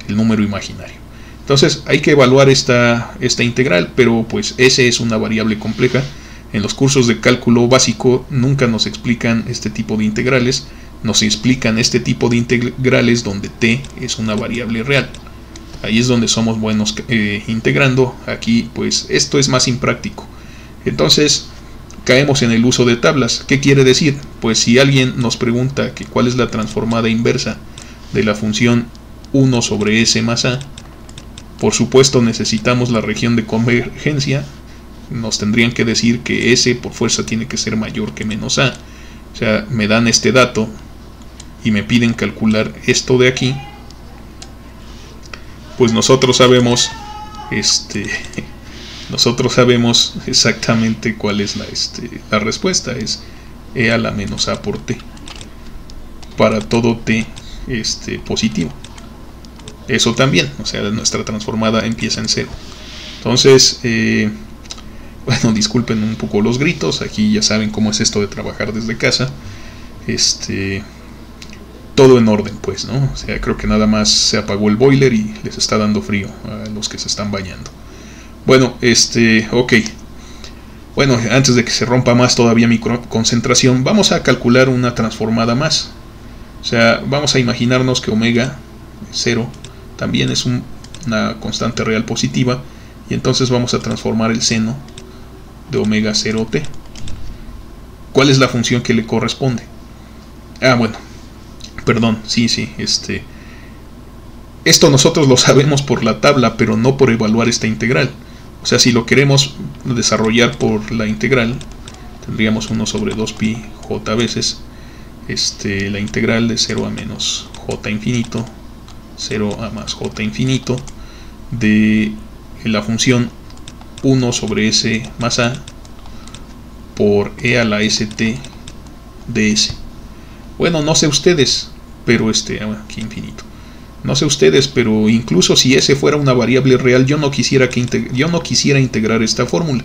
el número imaginario. Entonces hay que evaluar esta integral, pero pues S es una variable compleja. En los cursos de cálculo básico nunca nos explican este tipo de integrales, nos explican este tipo de integrales donde t es una variable real. Ahí es donde somos buenos integrando. Aquí pues esto es más impráctico. Entonces caemos en el uso de tablas. ¿Qué quiere decir? Pues si alguien nos pregunta que cuál es la transformada inversa de la función 1 sobre s más a, por supuesto necesitamos la región de convergencia. Nos tendrían que decir que s por fuerza tiene que ser mayor que menos a. O sea, me dan este dato y me piden calcular esto de aquí. Pues nosotros sabemos exactamente cuál es la respuesta. Es e a la menos a por t para todo t positivo. Eso también, o sea, nuestra transformada empieza en 0. Entonces bueno, disculpen un poco los gritos. Aquí ya saben cómo es esto de trabajar desde casa. Todo en orden, pues, ¿no? O sea, creo que nada más se apagó el boiler y les está dando frío a los que se están bañando. Bueno, ok. Bueno, antes de que se rompa más todavía mi concentración, vamos a calcular una transformada más. O sea, vamos a imaginarnos que omega 0 también es una constante real positiva, y entonces vamos a transformar el seno de omega 0t. ¿Cuál es la función que le corresponde? Bueno, perdón, sí, esto nosotros lo sabemos por la tabla, pero no por evaluar esta integral. O sea, si lo queremos desarrollar por la integral, tendríamos 1 sobre 2pi j veces la integral de 0 a menos j infinito, 0 a más j infinito, de la función 1 sobre s más a por e a la st de s. Bueno, no sé ustedes, pero aquí infinito. No sé ustedes, pero incluso si s fuera una variable real, yo no quisiera integrar esta fórmula.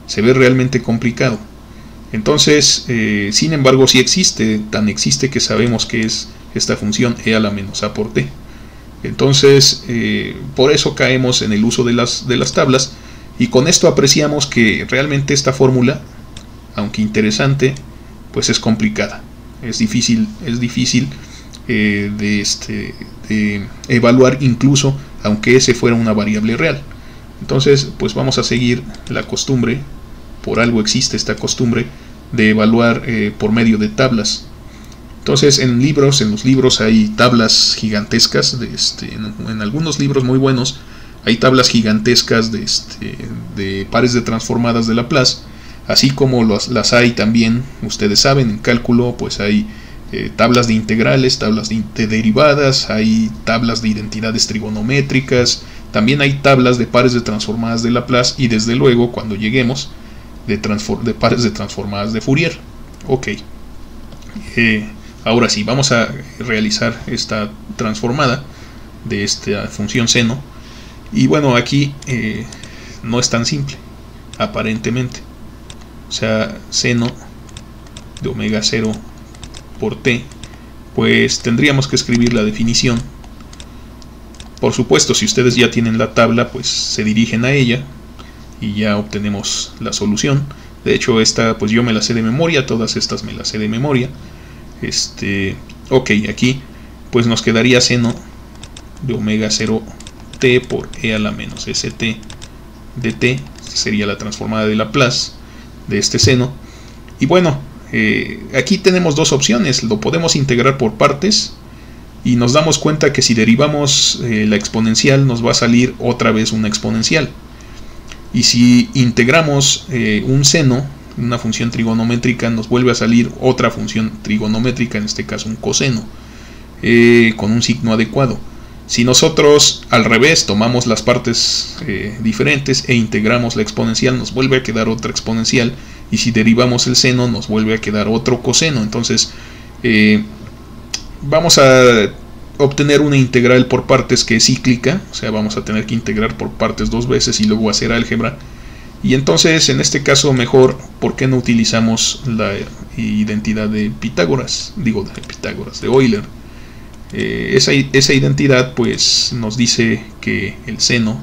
Se ve realmente complicado. Entonces, sin embargo, sí existe, tan existe que sabemos que es esta función e a la menos a por t. Entonces, por eso caemos en el uso de las tablas, y con esto apreciamos que realmente esta fórmula, aunque interesante, pues es complicada. Es difícil de evaluar, incluso aunque ese fuera una variable real. Entonces pues vamos a seguir la costumbre, por algo existe esta costumbre de evaluar por medio de tablas. Entonces en los libros hay tablas gigantescas en algunos libros muy buenos hay tablas gigantescas de pares de transformadas de Laplace, así como las hay también, ustedes saben, en cálculo pues hay tablas de integrales, tablas de derivadas, hay tablas de identidades trigonométricas, también hay tablas de pares de transformadas de Laplace, y desde luego cuando lleguemos de pares de transformadas de Fourier. Ok, ahora sí, vamos a realizar esta transformada de esta función seno, y bueno, aquí no es tan simple, aparentemente. O sea, seno de omega 0 por t, pues tendríamos que escribir la definición. Por supuesto, si ustedes ya tienen la tabla, pues se dirigen a ella y ya obtenemos la solución. De hecho, esta pues yo me la sé de memoria, todas estas me las sé de memoria. Ok, aquí pues nos quedaría seno de omega 0 t por e a la menos st de t, sería la transformada de Laplace de este seno. Y bueno, aquí tenemos dos opciones. Lo podemos integrar por partes, y nos damos cuenta que si derivamos la exponencial nos va a salir otra vez una exponencial, y si integramos un seno, una función trigonométrica, nos vuelve a salir otra función trigonométrica, en este caso un coseno, con un signo adecuado. Si nosotros al revés tomamos las partes diferentes e integramos la exponencial, nos vuelve a quedar otra exponencial, y si derivamos el seno nos vuelve a quedar otro coseno. Entonces vamos a obtener una integral por partes que es cíclica, o sea, vamos a tener que integrar por partes 2 veces y luego hacer álgebra. Y entonces en este caso mejor, ¿por qué no utilizamos la identidad de Pitágoras? Digo, de Pitágoras, de Euler. Esa identidad pues nos dice que el seno,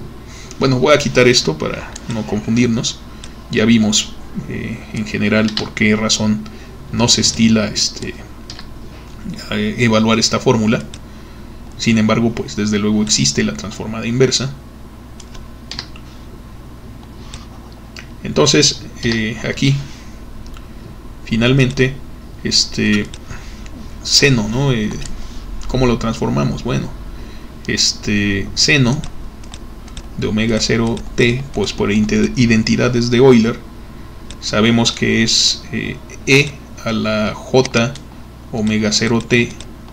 bueno, voy a quitar esto para no confundirnos. Ya vimos en general por qué razón no se estila evaluar esta fórmula. Sin embargo, pues desde luego existe la transformada inversa. Entonces aquí finalmente seno, ¿no? ¿Cómo lo transformamos? Bueno, seno de omega 0t, pues por identidades de Euler, sabemos que es e a la j omega 0t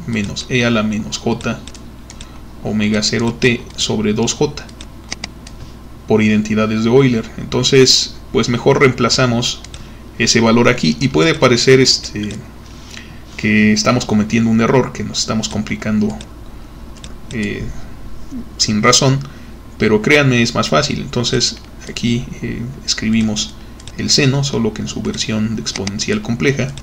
menos e a la menos j omega 0t sobre 2j por identidades de Euler. Entonces pues mejor reemplazamos ese valor aquí, y puede parecer que estamos cometiendo un error, que nos estamos complicando sin razón, pero créanme, es más fácil. Entonces aquí escribimos el seno, solo que en su versión de exponencial compleja,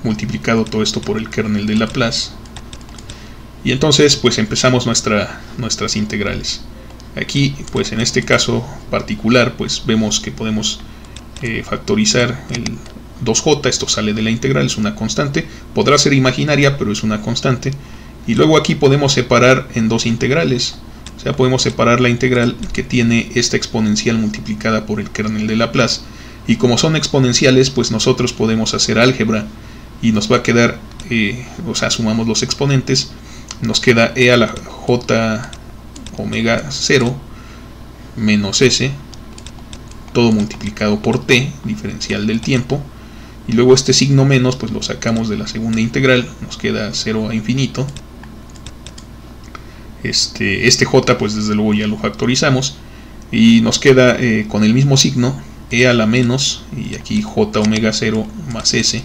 multiplicado todo esto por el kernel de Laplace, y entonces pues empezamos nuestras integrales. Aquí pues en este caso particular pues vemos que podemos factorizar el 2j, esto sale de la integral, es una constante, podrá ser imaginaria pero es una constante, y luego aquí podemos separar en dos integrales, o sea, podemos separar la integral que tiene esta exponencial multiplicada por el kernel de Laplace, y como son exponenciales pues nosotros podemos hacer álgebra y nos va a quedar, o sea, sumamos los exponentes, nos queda e a la j omega 0 menos s, todo multiplicado por t, diferencial del tiempo, y luego este signo menos pues lo sacamos de la segunda integral, nos queda 0 a infinito. Este j pues desde luego ya lo factorizamos, y nos queda con el mismo signo e a la menos, y aquí j omega 0 más s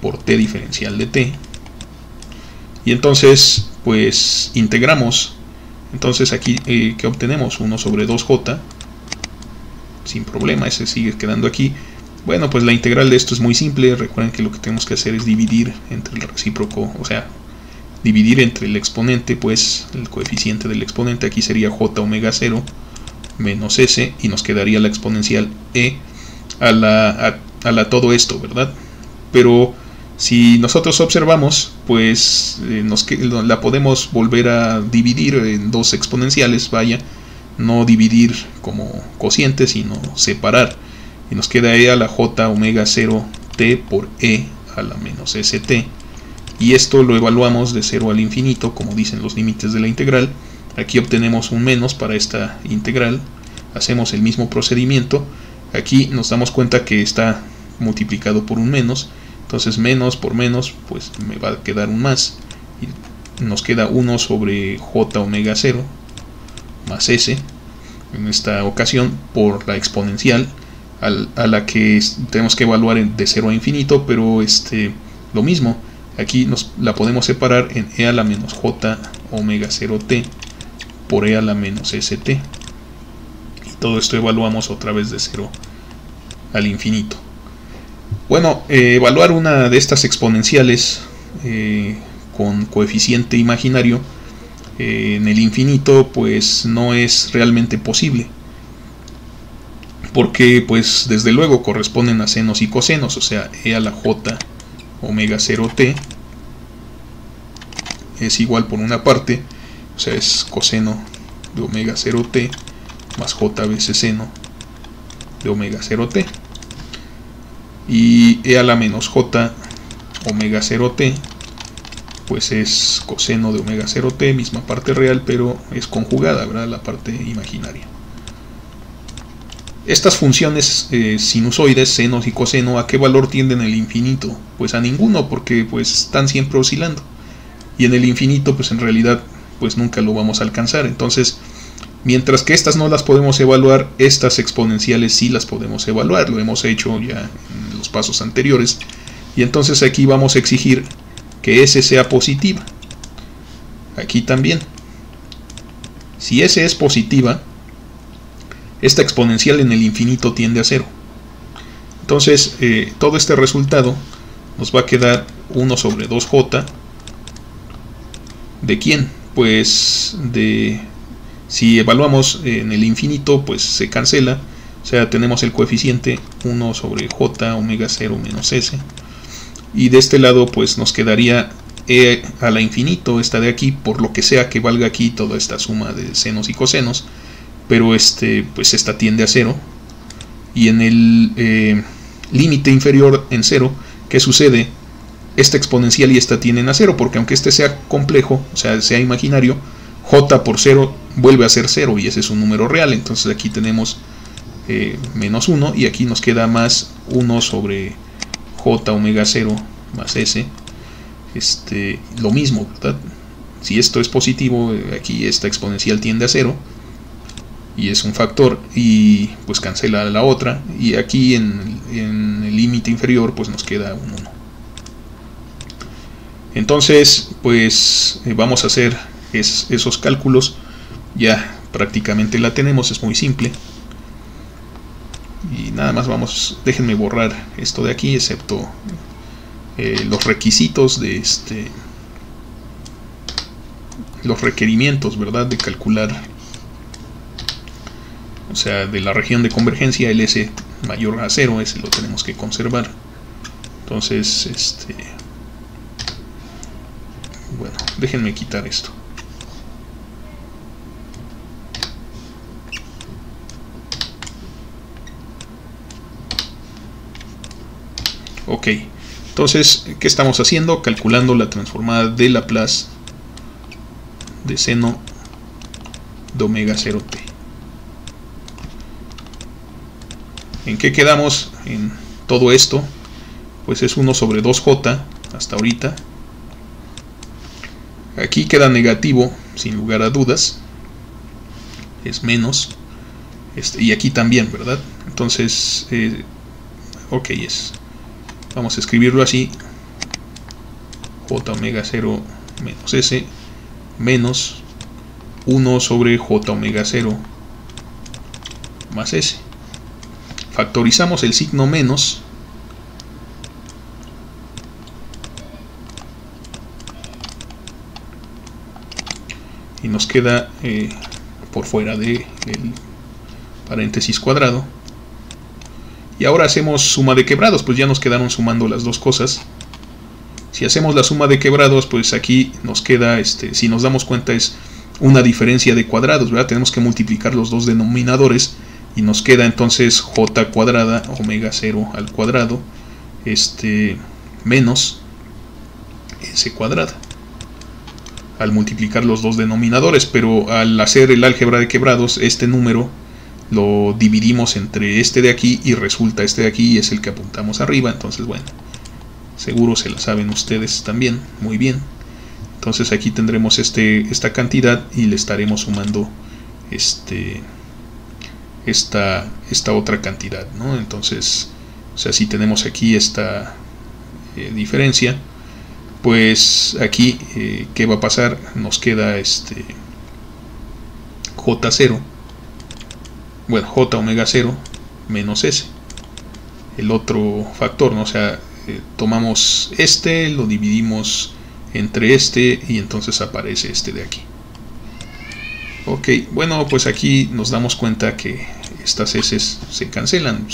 por t diferencial de t, y entonces pues integramos. Entonces aquí ¿qué obtenemos? 1 sobre 2j, sin problema, ese sigue quedando aquí. Bueno, pues la integral de esto es muy simple. Recuerden que lo que tenemos que hacer es dividir entre el recíproco, o sea, dividir entre el exponente, pues el coeficiente del exponente. Aquí sería j omega 0 menos s, y nos quedaría la exponencial e a la todo esto, ¿verdad? Pero si nosotros observamos, pues la podemos volver a dividir en dos exponenciales, vaya, no dividir como cociente, sino separar, y nos queda e a la j omega 0 t por e a la menos st, y esto lo evaluamos de 0 al infinito, como dicen los límites de la integral. Aquí obtenemos un menos para esta integral, hacemos el mismo procedimiento, aquí nos damos cuenta que está multiplicado por un menos. Entonces menos por menos pues me va a quedar un más, y nos queda 1 sobre j omega 0 más s, en esta ocasión por la exponencial a la que tenemos que evaluar de 0 a infinito, pero lo mismo, aquí la podemos separar en e a la menos j omega 0t por e a la menos st, y todo esto evaluamos otra vez de 0 al infinito. Bueno, evaluar una de estas exponenciales con coeficiente imaginario en el infinito pues no es realmente posible, porque pues desde luego corresponden a senos y cosenos, o sea, e a la j omega 0t es igual por una parte, o sea, es coseno de omega 0t más j veces seno de omega 0t, y e a la menos j omega 0t pues es coseno de omega 0t, misma parte real, pero es conjugada, ¿verdad? La parte imaginaria. Estas funciones sinusoides, senos y coseno, ¿a qué valor tienden el infinito? Pues a ninguno, porque pues están siempre oscilando. Y en el infinito, pues en realidad, pues nunca lo vamos a alcanzar. Entonces, mientras que estas no las podemos evaluar, estas exponenciales sí las podemos evaluar. Lo hemos hecho ya en los pasos anteriores. Y entonces aquí vamos a exigir que S sea positiva. Aquí también. Si S es positiva, esta exponencial en el infinito tiende a 0. Entonces, todo este resultado nos va a quedar 1 sobre 2j. ¿De quién? Pues de... Si evaluamos en el infinito, pues se cancela. O sea, tenemos el coeficiente 1 sobre j omega 0 menos s. Y de este lado, pues nos quedaría e a la infinito, esta de aquí, por lo que sea que valga aquí toda esta suma de senos y cosenos. Pero pues esta tiende a 0. Y en el límite inferior en 0, ¿qué sucede? Esta exponencial y esta tienden a 0, porque aunque este sea complejo, o sea, sea imaginario, j por 0 vuelve a ser 0 y ese es un número real. Entonces aquí tenemos menos 1 y aquí nos queda más 1 sobre j omega 0 más s. Lo mismo, ¿verdad? Si esto es positivo, aquí esta exponencial tiende a 0 y es un factor y pues cancela la otra, y aquí en el límite inferior pues nos queda un 1. Entonces pues vamos a hacer esos cálculos. Ya prácticamente la tenemos, es muy simple. Y nada más déjenme borrar esto de aquí, excepto los requisitos de los requerimientos, ¿verdad? De calcular, o sea, de la región de convergencia, el S mayor a 0, ese lo tenemos que conservar. Entonces, bueno, déjenme quitar esto. Ok, entonces, ¿qué estamos haciendo? Calculando la transformada de Laplace de seno de omega 0t. ¿En qué quedamos en todo esto? Pues es 1 sobre 2j hasta ahorita. Aquí queda negativo, sin lugar a dudas. Es menos. Y aquí también, ¿verdad? Entonces, ok, vamos a escribirlo así. J omega 0 menos s menos 1 sobre j omega 0 más s. Factorizamos el signo menos. Y nos queda por fuera del paréntesis cuadrado. Y ahora hacemos suma de quebrados, pues ya nos quedaron sumando las dos cosas. Si hacemos la suma de quebrados, pues aquí nos queda, si nos damos cuenta, es una diferencia de cuadrados, ¿verdad? Tenemos que multiplicar los dos denominadores y nos queda entonces j cuadrada omega 0 al cuadrado menos s cuadrada al multiplicar los dos denominadores. Pero al hacer el álgebra de quebrados, este número lo dividimos entre este de aquí y resulta este de aquí y es el que apuntamos arriba. Entonces, bueno, seguro se la saben ustedes también muy bien. Entonces aquí tendremos esta cantidad y le estaremos sumando esta otra cantidad, ¿no? Entonces, o sea, si tenemos aquí esta diferencia, pues aquí ¿qué va a pasar? Nos queda j0, bueno, j omega 0 menos s, el otro factor, ¿no? O sea, tomamos lo dividimos entre y entonces aparece este de aquí. Ok, bueno, pues aquí nos damos cuenta que estas s se cancelan,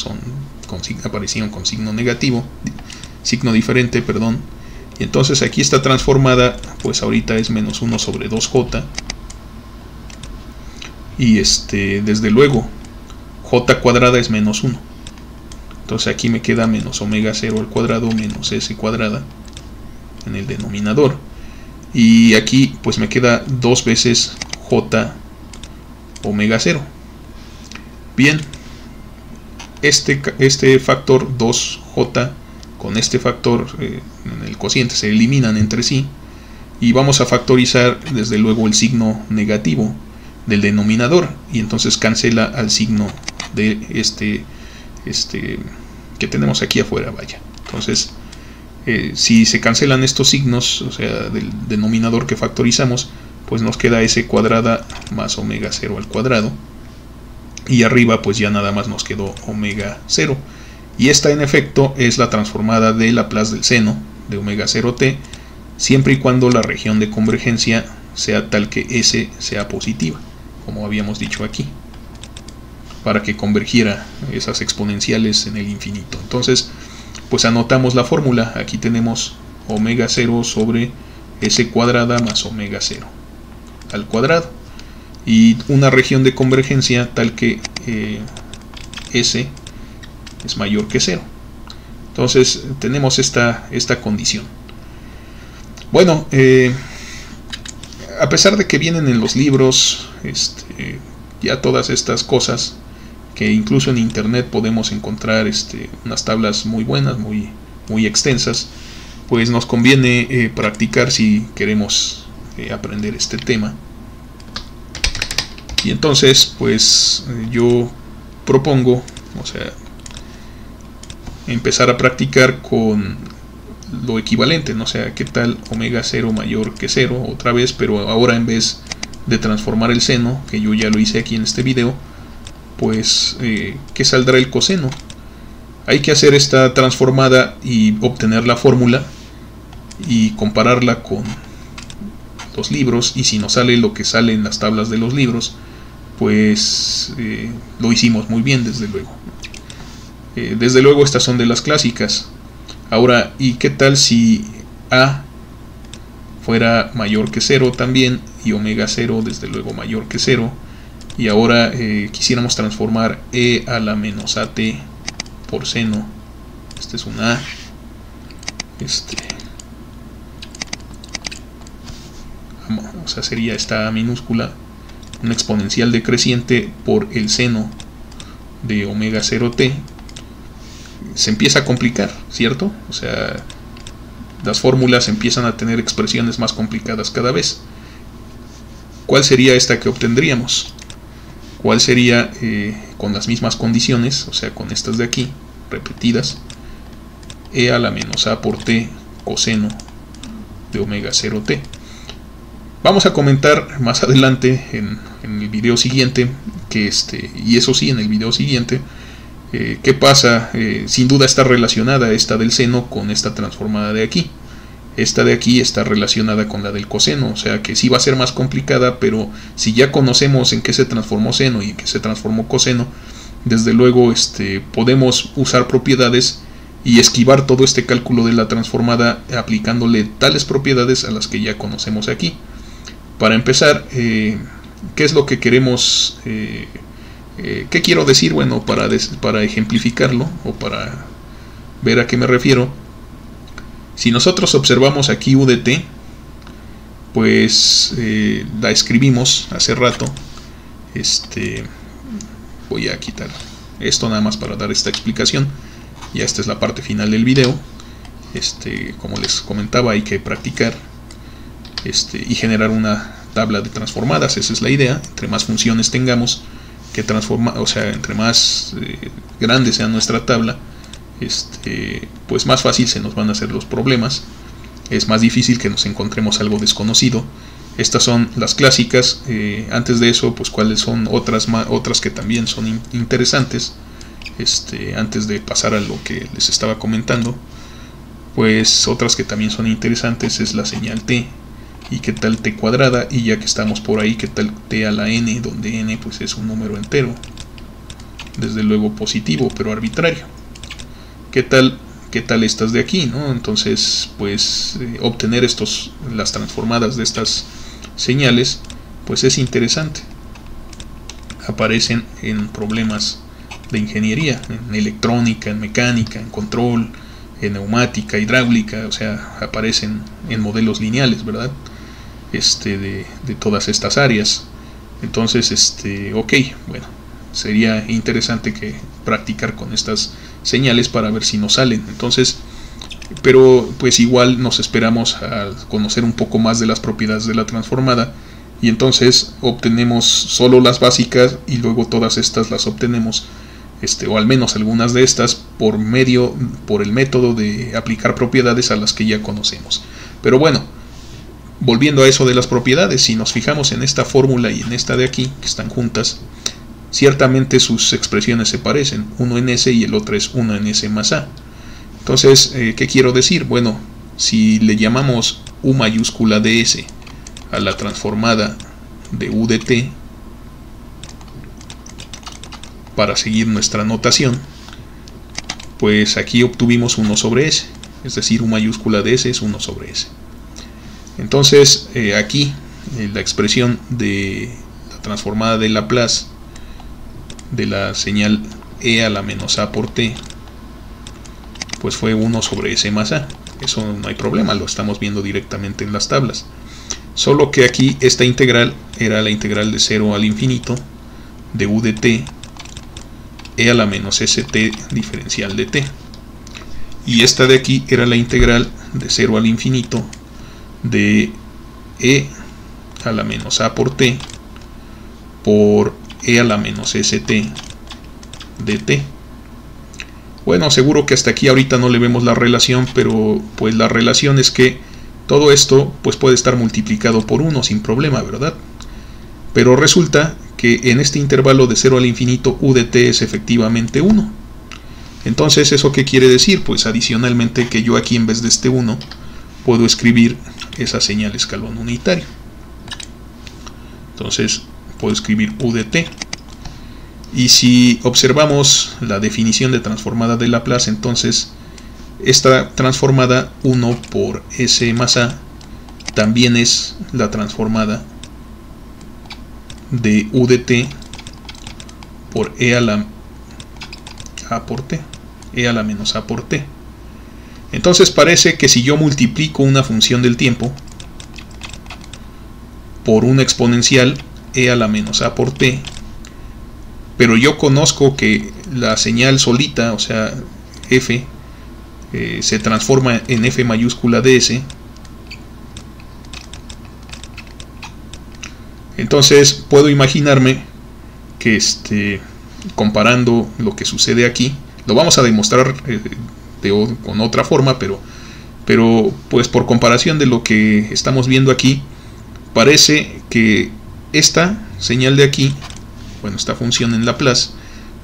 aparecieron con signo negativo, signo diferente, perdón. Y entonces aquí está transformada, pues ahorita es menos 1 sobre 2j. Y desde luego, j cuadrada es menos 1. Entonces aquí me queda menos omega 0 al cuadrado menos s cuadrada en el denominador. y aquí pues me queda 2 veces J omega 0. Bien, este factor 2J con este factor en el cociente se eliminan entre sí, y vamos a factorizar desde luego el signo negativo del denominador, y entonces cancela al signo de este que tenemos aquí afuera, vaya. Entonces si se cancelan estos signos, o sea, del denominador que factorizamos, pues nos queda s cuadrada más omega 0 al cuadrado, y arriba pues ya nada más nos quedó omega 0, y esta en efecto es la transformada de Laplace del seno de omega 0t, siempre y cuando la región de convergencia sea tal que s sea positiva, como habíamos dicho aquí, para que convergiera esas exponenciales en el infinito. Entonces pues anotamos la fórmula. Aquí tenemos omega 0 sobre s cuadrada más omega 0 al cuadrado, y una región de convergencia tal que s es mayor que 0. Entonces tenemos esta condición. Bueno, a pesar de que vienen en los libros ya todas estas cosas, que incluso en internet podemos encontrar unas tablas muy buenas, muy extensas, pues nos conviene practicar si queremos aprender este tema. Y entonces pues yo propongo, o sea, empezar a practicar con lo equivalente, ¿no? O sea, ¿qué tal omega 0 mayor que 0? Otra vez, pero ahora en vez de transformar el seno, que yo ya lo hice aquí en este video, pues ¿qué saldrá el coseno? Hay que hacer esta transformada y obtener la fórmula y compararla con los libros, y si nos sale lo que sale en las tablas de los libros, pues lo hicimos muy bien, desde luego. Desde luego estas son de las clásicas. Ahora, ¿y qué tal si A fuera mayor que 0 también, y omega 0 desde luego mayor que 0? Y ahora quisiéramos transformar e a la menos at por seno. Este es un a. O sea, sería esta a minúscula, una exponencial decreciente por el seno de omega 0t. Se empieza a complicar, ¿cierto? O sea, las fórmulas empiezan a tener expresiones más complicadas cada vez. ¿Cuál sería esta que obtendríamos? ¿Cuál sería con las mismas condiciones, o sea, con estas de aquí, repetidas? E a la menos a por t coseno de omega 0t. Vamos a comentar más adelante en el video siguiente, que y eso sí, en el video siguiente, qué pasa. Sin duda está relacionada esta del seno con esta transformada de aquí. Esta de aquí está relacionada con la del coseno, o sea que sí va a ser más complicada, pero si ya conocemos en qué se transformó seno y en qué se transformó coseno, desde luego podemos usar propiedades y esquivar todo este cálculo de la transformada aplicándole tales propiedades a las que ya conocemos aquí. Para empezar, ¿qué es lo que queremos? ¿Qué quiero decir? Bueno, para ejemplificarlo o para ver a qué me refiero, si nosotros observamos aquí u de t, pues la escribimos hace rato. Voy a quitar esto nada más para dar esta explicación. Ya esta es la parte final del video. Como les comentaba, hay que practicar y generar una tabla de transformadas. Esa es la idea. Entre más funciones tengamos que transformar, o sea, entre más grande sea nuestra tabla, pues más fácil se nos van a hacer los problemas. Es más difícil que nos encontremos algo desconocido. Estas son las clásicas. Antes de eso, pues cuáles son otras que también son interesantes. Antes de pasar a lo que les estaba comentando, pues otras que también son interesantes es la señal t, y qué tal t cuadrada, y ya que estamos por ahí, qué tal t a la n, donde n pues es un número entero, desde luego positivo pero arbitrario. ¿Qué tal estas de aquí, ¿no? Entonces, pues obtener las transformadas de estas señales, pues es interesante. Aparecen en problemas de ingeniería, en electrónica, en mecánica, en control, en neumática, hidráulica, o sea, aparecen en modelos lineales, ¿verdad? de todas estas áreas. Entonces, ok, bueno, sería interesante que practicar con estas señales para ver si nos salen. Entonces, pero pues igual nos esperamos a conocer un poco más de las propiedades de la transformada, y entonces obtenemos solo las básicas y luego todas estas las obtenemos, o al menos algunas de estas, por el método de aplicar propiedades a las que ya conocemos. Pero bueno, volviendo a eso de las propiedades, si nos fijamos en esta fórmula y en esta de aquí, que están juntas, ciertamente sus expresiones se parecen, uno en S y el otro es 1 en S más A. Entonces, ¿qué quiero decir? Bueno, si le llamamos U mayúscula de S a la transformada de U de T, para seguir nuestra notación, pues aquí obtuvimos 1 sobre S, es decir, U mayúscula de S es 1 sobre S. Entonces, aquí la expresión de la transformada de Laplace de la señal E a la menos A por T, pues fue 1 sobre S más A. Eso no hay problema, lo estamos viendo directamente en las tablas. Solo que aquí esta integral era la integral de 0 al infinito de U de T E a la menos ST diferencial de T. Y esta de aquí era la integral de 0 al infinito de E a la menos A por T por E a la menos ST de T. Bueno, seguro que hasta aquí ahorita no le vemos la relación, pero pues la relación es que todo esto pues puede estar multiplicado por 1 sin problema, ¿verdad? Pero resulta que en este intervalo de 0 al infinito U de T es efectivamente 1. Entonces, ¿eso qué quiere decir? Pues adicionalmente que yo aquí en vez de este 1 puedo escribir esa señal escalón unitario. Entonces puedo escribir U de T. Y si observamos la definición de transformada de Laplace, entonces esta transformada 1 por S más A también es la transformada de U de T por E a la A por T, E a la menos A por T. Entonces parece que si yo multiplico una función del tiempo por una exponencial E a la menos A por T, pero yo conozco que la señal solita, o sea, F, se transforma en F mayúscula de S, entonces puedo imaginarme que comparando lo que sucede aquí, lo vamos a demostrar con otra forma, pero pues por comparación de lo que estamos viendo aquí, parece que esta señal de aquí, bueno, esta función en Laplace,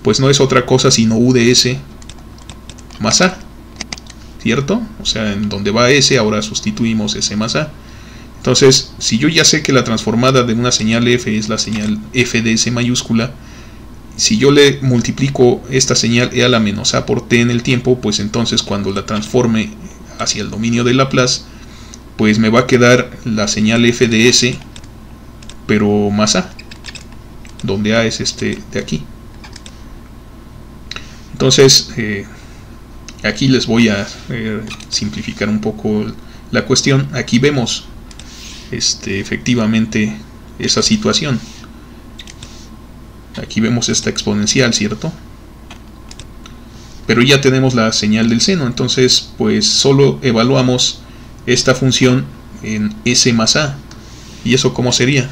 pues no es otra cosa sino U de S más A, ¿cierto? O sea, en donde va S ahora sustituimos S más A. Entonces, si yo ya sé que la transformada de una señal F es la señal F de S mayúscula, si yo le multiplico esta señal E a la menos A por T en el tiempo, pues entonces cuando la transforme hacia el dominio de Laplace, pues me va a quedar la señal F de S, pero más A, donde A es de aquí. Entonces, aquí les voy a simplificar un poco la cuestión. Aquí vemos efectivamente esa situación. Aquí vemos esta exponencial, ¿cierto? Pero ya tenemos la señal del seno, entonces pues solo evaluamos esta función en S más A. ¿Y eso cómo sería?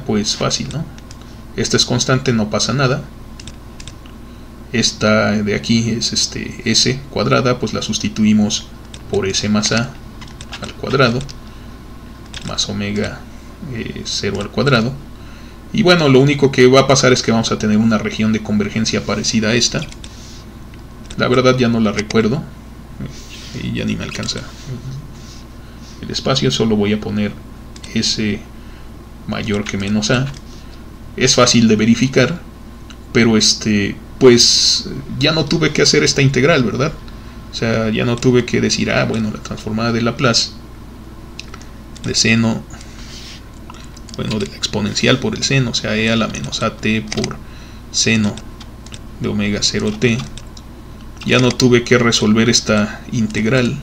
Pues fácil, ¿no? Esta es constante, no pasa nada. Esta de aquí es S cuadrada, pues la sustituimos por S más A al cuadrado más omega 0 al cuadrado. Y bueno, lo único que va a pasar es que vamos a tener una región de convergencia parecida a esta. La verdad ya no la recuerdo y ya ni me alcanza el espacio, solo voy a poner S mayor que menos A. Es fácil de verificar, pero pues ya no tuve que hacer esta integral, ¿verdad? O sea, ya no tuve que decir, bueno, la transformada de Laplace de seno, bueno, de la exponencial por el seno, o sea, E a la menos AT por seno de omega 0t. Ya no tuve que resolver esta integral,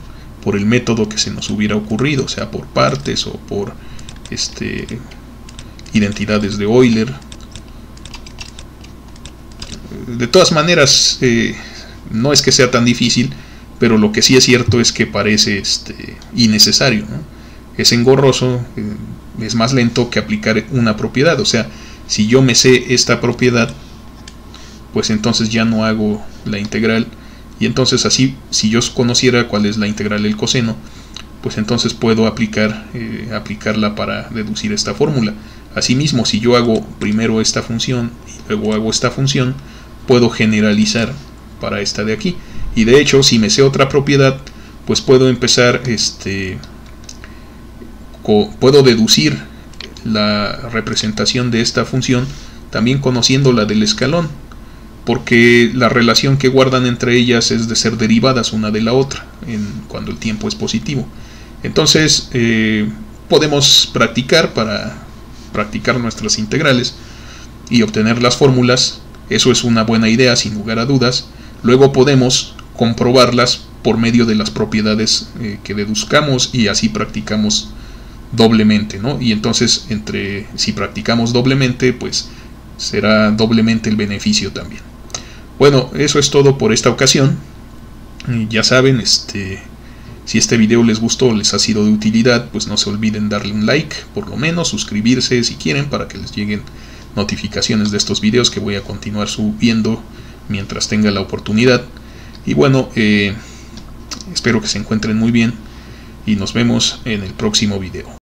por el método que se nos hubiera ocurrido, sea por partes o por identidades de Euler. De todas maneras, no es que sea tan difícil, pero lo que sí es cierto es que parece innecesario, ¿no? Es engorroso, es más lento que aplicar una propiedad. O sea, si yo me sé esta propiedad, pues entonces ya no hago la integral, y entonces así, si yo conociera cuál es la integral del coseno, pues entonces puedo aplicarla para deducir esta fórmula. Asimismo, si yo hago primero esta función y luego hago esta función, puedo generalizar para esta de aquí. Y de hecho, si me sé otra propiedad, pues puedo empezar, puedo deducir la representación de esta función también conociendo la del escalón, porque la relación que guardan entre ellas es de ser derivadas una de la otra cuando el tiempo es positivo. Entonces podemos practicar para practicar nuestras integrales y obtener las fórmulas. Eso es una buena idea, sin lugar a dudas. Luego podemos comprobarlas por medio de las propiedades que deduzcamos, y así practicamos doblemente, ¿no? Y entonces, si practicamos doblemente, pues será doblemente el beneficio también. Bueno, eso es todo por esta ocasión. Ya saben, si este video les gustó, les ha sido de utilidad, pues no se olviden darle un like, por lo menos suscribirse si quieren, para que les lleguen notificaciones de estos videos que voy a continuar subiendo mientras tenga la oportunidad. Y bueno, espero que se encuentren muy bien y nos vemos en el próximo video.